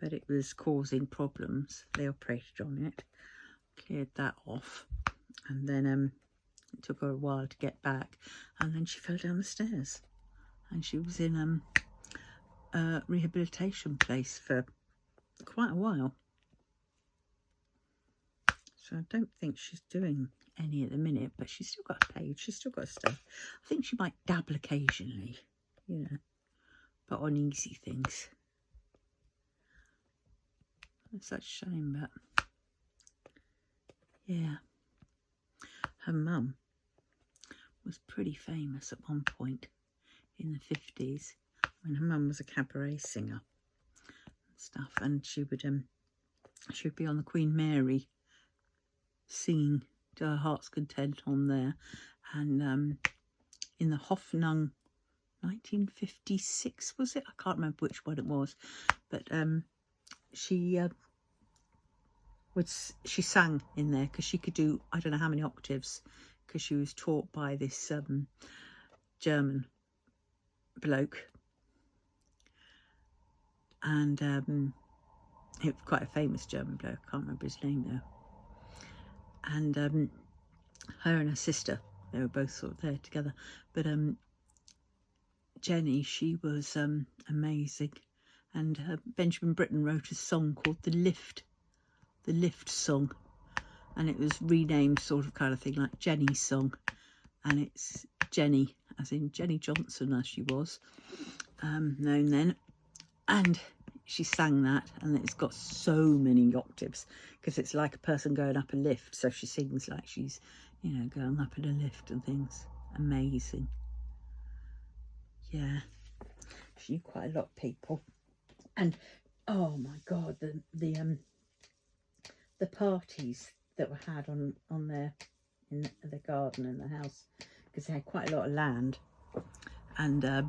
S1: but it was causing problems. They operated on it, cleared that off, and then it took her a while to get back, and then she fell down the stairs, and she was in a rehabilitation place for quite a while. So I don't think she's doing any at the minute, but she's still got a page, she's still got stuff. I think she might dabble occasionally, you know, but on easy things. It's such a shame, but yeah. Her mum was pretty famous at one point in the 50s. When her mum was a cabaret singer and stuff, and she would be on the Queen Mary singing to her heart's content on there, and in the Hoffnung 1956 was it? I can't remember which one it was, but she sang in there because she could do I don't know how many octaves, because she was taught by this German bloke, and he was quite a famous German bloke. I can't remember his name though. And her and her sister, they were both sort of there together, but Jenny, she was amazing, and Benjamin Britten wrote a song called the Lift song, and it was renamed sort of kind of thing like Jenny's song, and it's Jenny as in Jenny Johnson as she was known then, and she sang that, and it's got so many octaves because it's like a person going up a lift, so she sings like she's, you know, going up in a lift and things. Amazing. Yeah, she knew quite a lot of people, and oh my god, the parties that were had on their in the garden and the house, because they had quite a lot of land, and they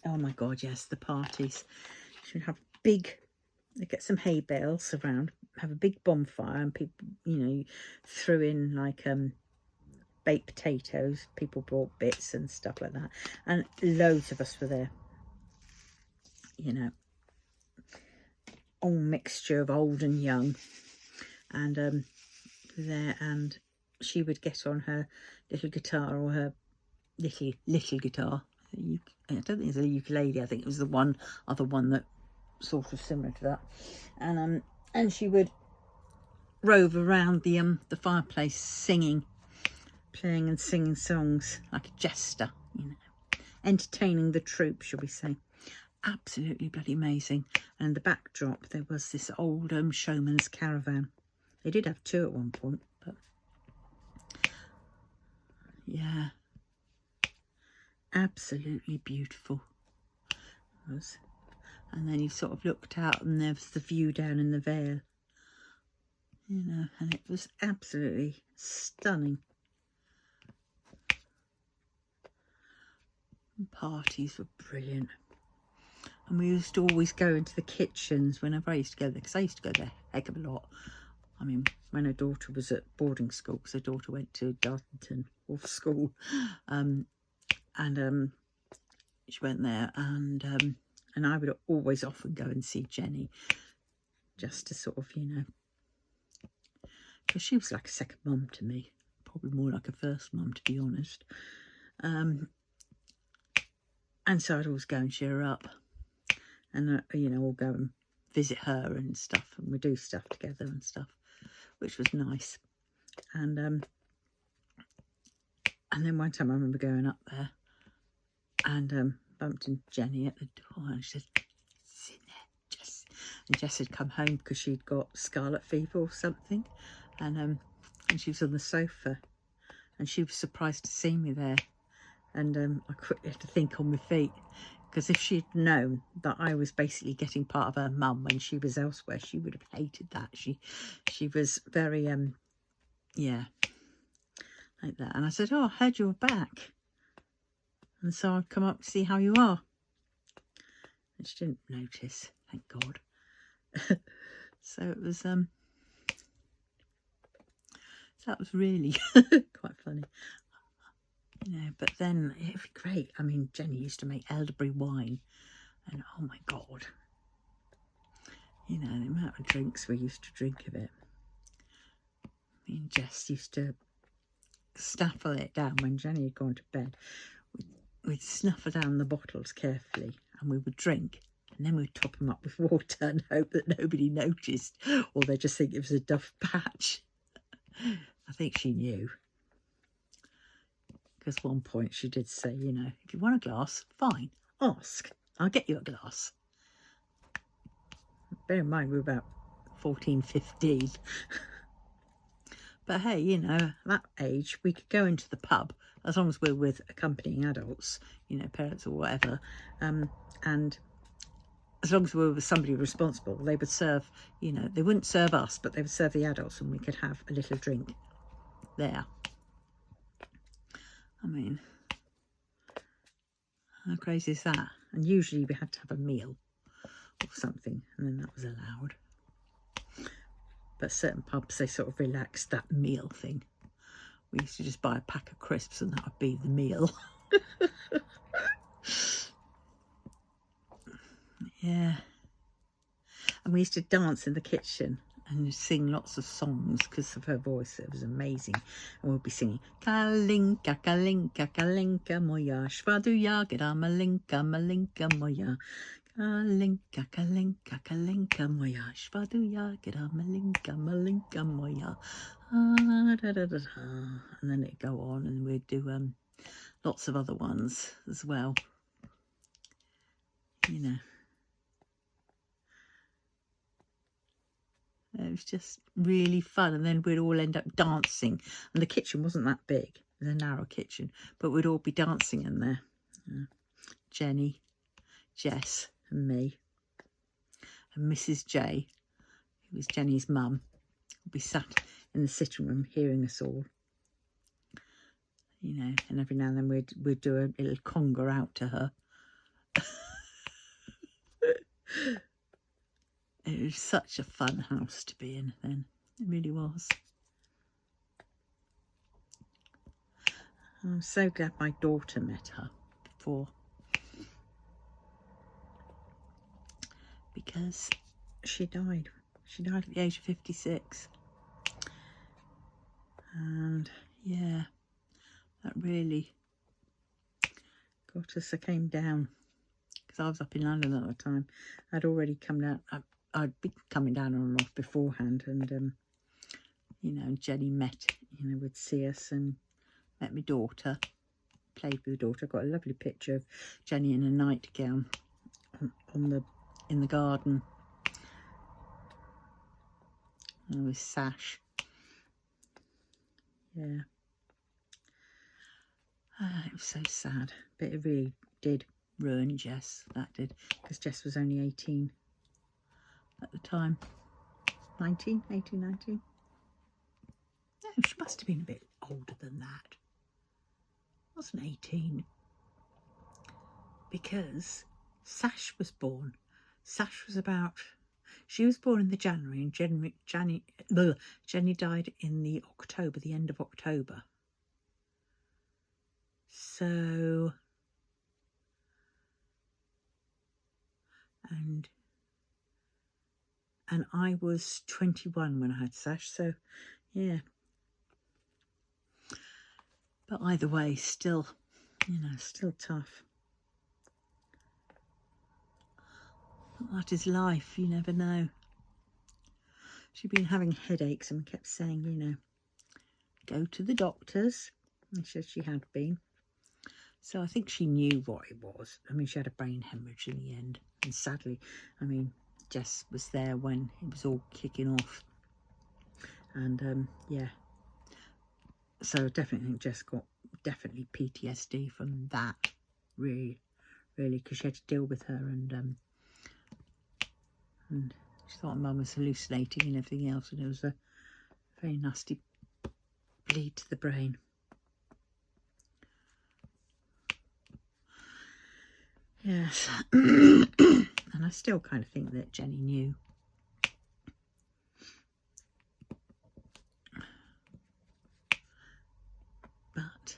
S1: oh my god, yes, the parties. She would have they get some hay bales around, have a big bonfire, and people, you know, threw in like baked potatoes, people brought bits and stuff like that, and loads of us were there, you know, all mixture of old and young, and there, and she would get on her little guitar, or her little guitar. I don't think it's a ukulele, I think it was the one other one that sort of similar to that, and she would rove around the fireplace playing and singing songs like a jester, you know, entertaining the troupe, shall we say. Absolutely bloody amazing. And in the backdrop there was this old showman's caravan. They did have two at one point, but yeah, absolutely beautiful it was. And then you sort of looked out and there was the view down in the Vale, you know, and it was absolutely stunning. And parties were brilliant, and we used to always go into the kitchens whenever I used to go there, because I used to go there a heck of a lot. I mean, when her daughter was at boarding school, because her daughter went to Dartington Wolf School, and she went there, and I would always often go and see Jenny, just to sort of, you know, because she was like a second mum to me, probably more like a first mum, to be honest. And so I'd always go and cheer her up, and you know, we'll go and visit her and stuff, and we do stuff together and stuff, which was nice. And then one time I remember going up there and bumped into Jenny at the door, and she said, "Sit there, Jess." And Jess had come home because she'd got scarlet fever or something, and she was on the sofa, and she was surprised to see me there. And I quickly had to think on my feet, because if she'd known that I was basically getting part of her mum when she was elsewhere, she would have hated that. She was very, yeah, like that. And I said, oh, I heard you were back. And so I'd come up to see how you are. And she didn't notice, thank God. So it was, that was really quite funny. You know, but then it'd be great. I mean, Jenny used to make elderberry wine, and oh my God, you know, the amount of drinks we used to drink of it. Me and Jess used to snaffle it down when Jenny had gone to bed. We'd snuffle down the bottles carefully, and we would drink, and then we'd top them up with water and hope that nobody noticed, or they'd just think it was a duff patch. I think she knew. Because one point she did say, you know, if you want a glass, fine, ask. I'll get you a glass. Bear in mind, we were about 14, 15. But hey, you know, at that age, we could go into the pub, as long as we're with accompanying adults, you know, parents or whatever. And as long as we were with somebody responsible, they would serve, you know, they wouldn't serve us, but they would serve the adults, and we could have a little drink there. I mean, how crazy is that? And usually we had to have a meal or something, and then that was allowed. But certain pubs, they sort of relaxed that meal thing. We used to just buy a pack of crisps, and that would be the meal. Yeah. And we used to dance in the kitchen and sing lots of songs because of her voice. It was amazing. And we'll be singing Kalinka, Kalinka, Kalinka moja, Shvaduja, Gera Malinka, Malinka moja. Kalinka, Kalinka, Kalinka moja, Shvaduja, Gera Malinka, Malinka moja. And then it'd go on, and we'd do lots of other ones as well. You know. It was just really fun, and then we'd all end up dancing, and the kitchen wasn't that big. It was a narrow kitchen, but we'd all be dancing in there. Jenny, Jess and me, and Mrs. J, who was Jenny's mum, would be sat in the sitting room hearing us all. You know, and every now and then we'd do a little conga out to her. It was such a fun house to be in then. It really was. I'm so glad my daughter met her before. Because she died. She died at the age of 56. And yeah, that really got us. I came down because I was up in London at the time. I'd already come down. I'd been coming down on and off beforehand, and you know, Jenny met, you know, would see us and met my daughter, played with the daughter. I got a lovely picture of Jenny in a nightgown in the garden, and with sash. Yeah, it was so sad, but it really did ruin Jess. That did, because Jess was only 18. At the time, 18, 19. No, she must have been a bit older than that. Wasn't 18. Because Sash was born. Sash was about, she was born in the January, and Jenny died in the October, the end of October. So, and I was 21 when I had Sash, so yeah. But either way, still, you know, still tough. That is life, you never know. She'd been having headaches and kept saying, you know, go to the doctors. And she said she had been. So I think she knew what it was. I mean, she had a brain hemorrhage in the end. And sadly, I mean, Jess was there when it was all kicking off. And yeah. So I definitely think Jess got definitely PTSD from that, really, because she had to deal with her, and she thought Mum was hallucinating and everything else, and it was a very nasty bleed to the brain. Yes. And I still kind of think that Jenny knew. But,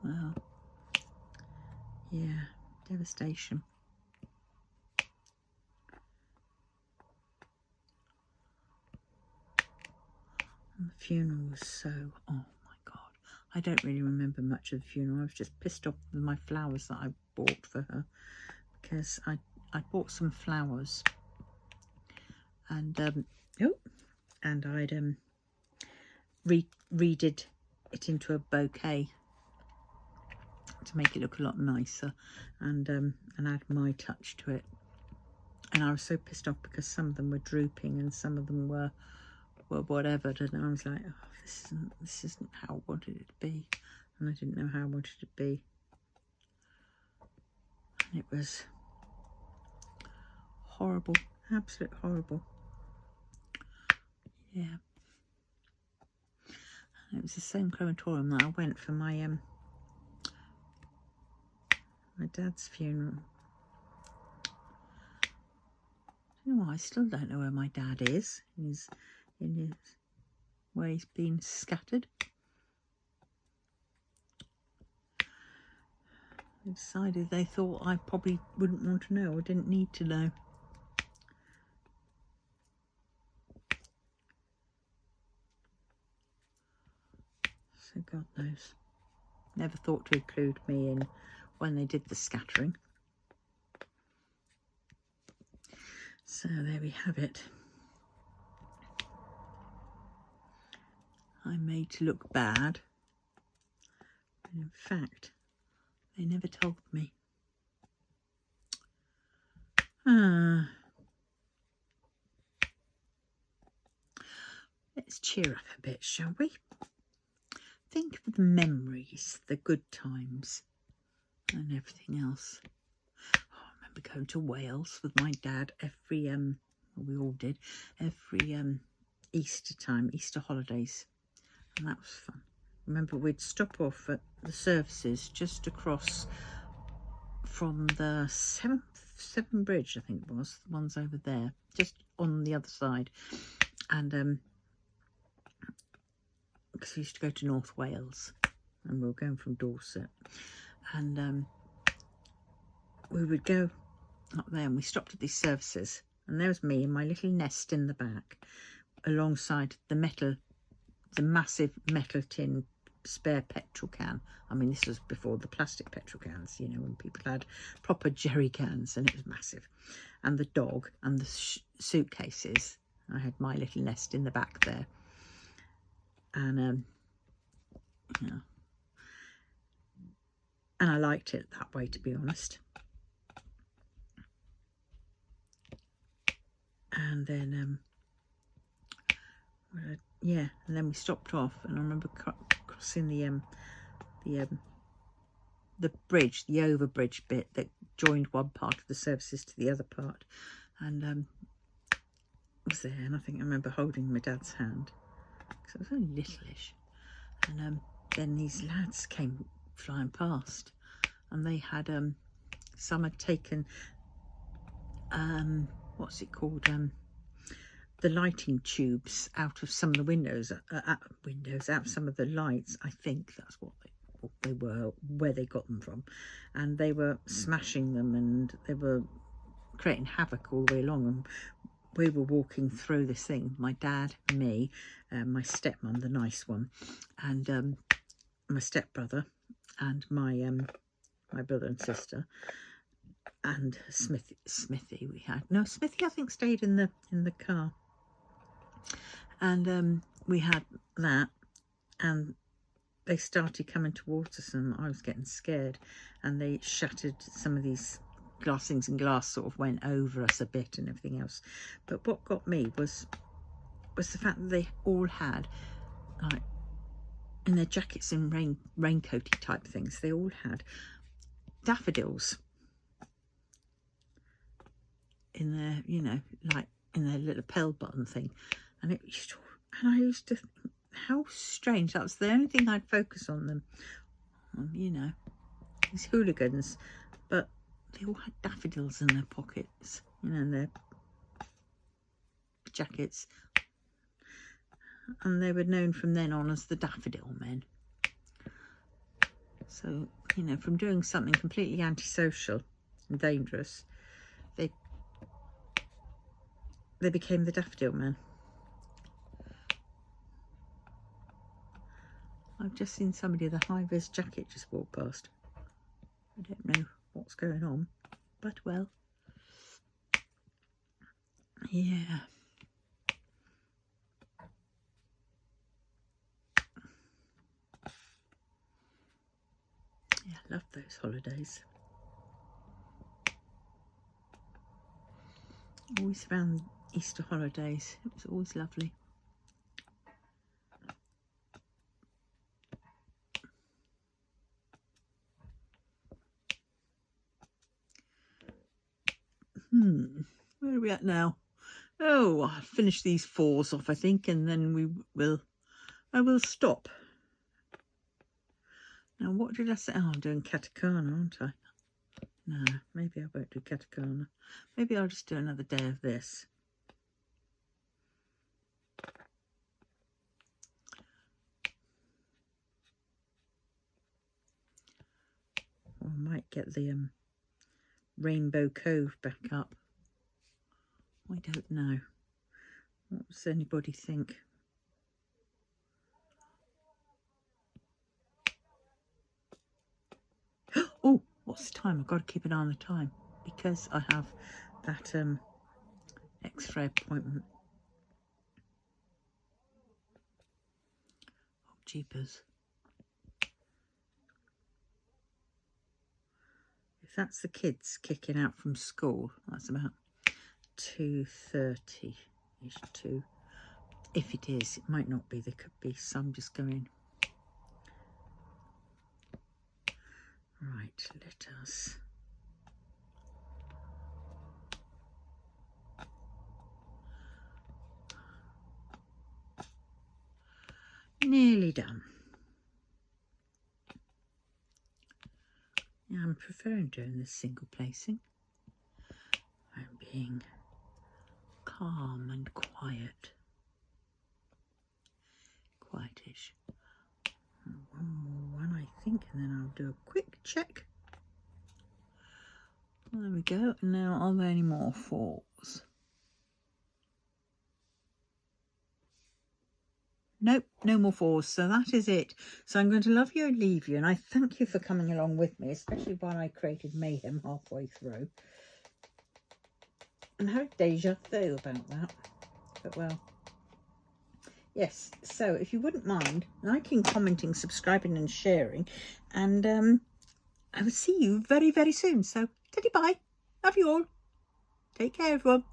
S1: well, yeah, devastation. And the funeral was so, oh my God. I don't really remember much of the funeral. I was just pissed off with my flowers that I bought for her, because I bought some flowers, and I'd redid it into a bouquet to make it look a lot nicer, and add my touch to it. And I was so pissed off because some of them were drooping and some of them were whatever, and I was like, oh, this isn't how I wanted it to be, and I didn't know how I wanted it to be, and it was horrible, absolute horrible. Yeah. And it was the same crematorium that I went for my my dad's funeral. You know what, I still don't know where my dad is where he's been scattered. They decided they thought I probably wouldn't want to know or didn't need to know. So God knows. Never thought to include me in when they did the scattering. So there we have it. I'm made to look bad, but in fact, they never told me. Let's cheer up a bit, shall we? Think of the memories, the good times, and everything else. Oh, I remember going to Wales with my dad every, well, we all did, every Easter time, Easter holidays. And that was fun. Remember, we'd stop off at the services just across from the Severn Bridge, I think it was, the ones over there, just on the other side. And because we used to go to North Wales, and we were going from Dorset, and we would go up there, and we stopped at these services, and there was me in my little nest in the back, alongside the massive metal tin spare petrol can. I mean, this was before the plastic petrol cans, you know, when people had proper jerry cans, and it was massive. And the dog and the suitcases. I had my little nest in the back there. And, yeah. And I liked it that way, to be honest. And then, yeah, and then we stopped off, and I remember crossing the bridge, the overbridge bit that joined one part of the services to the other part, and was there, and I think I remember holding my dad's hand, because I was only littleish, and then these lads came flying past, and they had some had taken what's it called, the lighting tubes out of some of the windows, out of some of the lights. I think that's what they were, where they got them from, and they were smashing them, and they were creating havoc all the way along. And we were walking through this thing, my dad, me, my stepmum, the nice one, and my stepbrother, and my brother and sister, and Smithy we had. No, Smithy I think stayed in the car. And we had that, and they started coming towards us, and I was getting scared, and they shattered some of these glass things, and glass sort of went over us a bit and everything else. But what got me was the fact that they all had like in their jackets and raincoaty type things, they all had daffodils in their, you know, like in their little pearl button thing. And it used to, and I used to think, how strange. That was the only thing I'd focus on them, you know, these hooligans. But they all had daffodils in their pockets, you know, in their jackets. And they were known from then on as the Daffodil Men. So, you know, from doing something completely antisocial and dangerous, they became the Daffodil Men. I've just seen somebody with a high-vis jacket just walk past. I don't know what's going on, but well, yeah. Yeah, I love those holidays. Always around Easter holidays, it was always lovely. Where are we at now? Oh, I'll finish these 4s off, I think, and then I will stop. Now, what did I say? Oh, I'm doing katakana, aren't I? No, maybe I won't do katakana. Maybe I'll just do another day of this. Or I might get the Rainbow Cove back up. I don't know. What does anybody think? Oh, what's the time? I've got to keep an eye on the time because I have that X-ray appointment. Oh, jeepers. If that's the kids kicking out from school, that's about 2:30-ish, 2. If it is, it might not be. There could be some just going. Right, let us. Nearly done. Yeah, I'm preferring doing this single placing. I'm being calm and quiet. Quietish. One more one, I think, and then I'll do a quick check. There we go. Now, are there any more 4s? Nope, no more 4s. So that is it. So I'm going to love you and leave you. And I thank you for coming along with me, especially while I created Mayhem halfway through. And I had deja vu about that. But well, yes. So if you wouldn't mind liking, commenting, subscribing and sharing. And I will see you very, very soon. So, teddy bye. Love you all. Take care, everyone.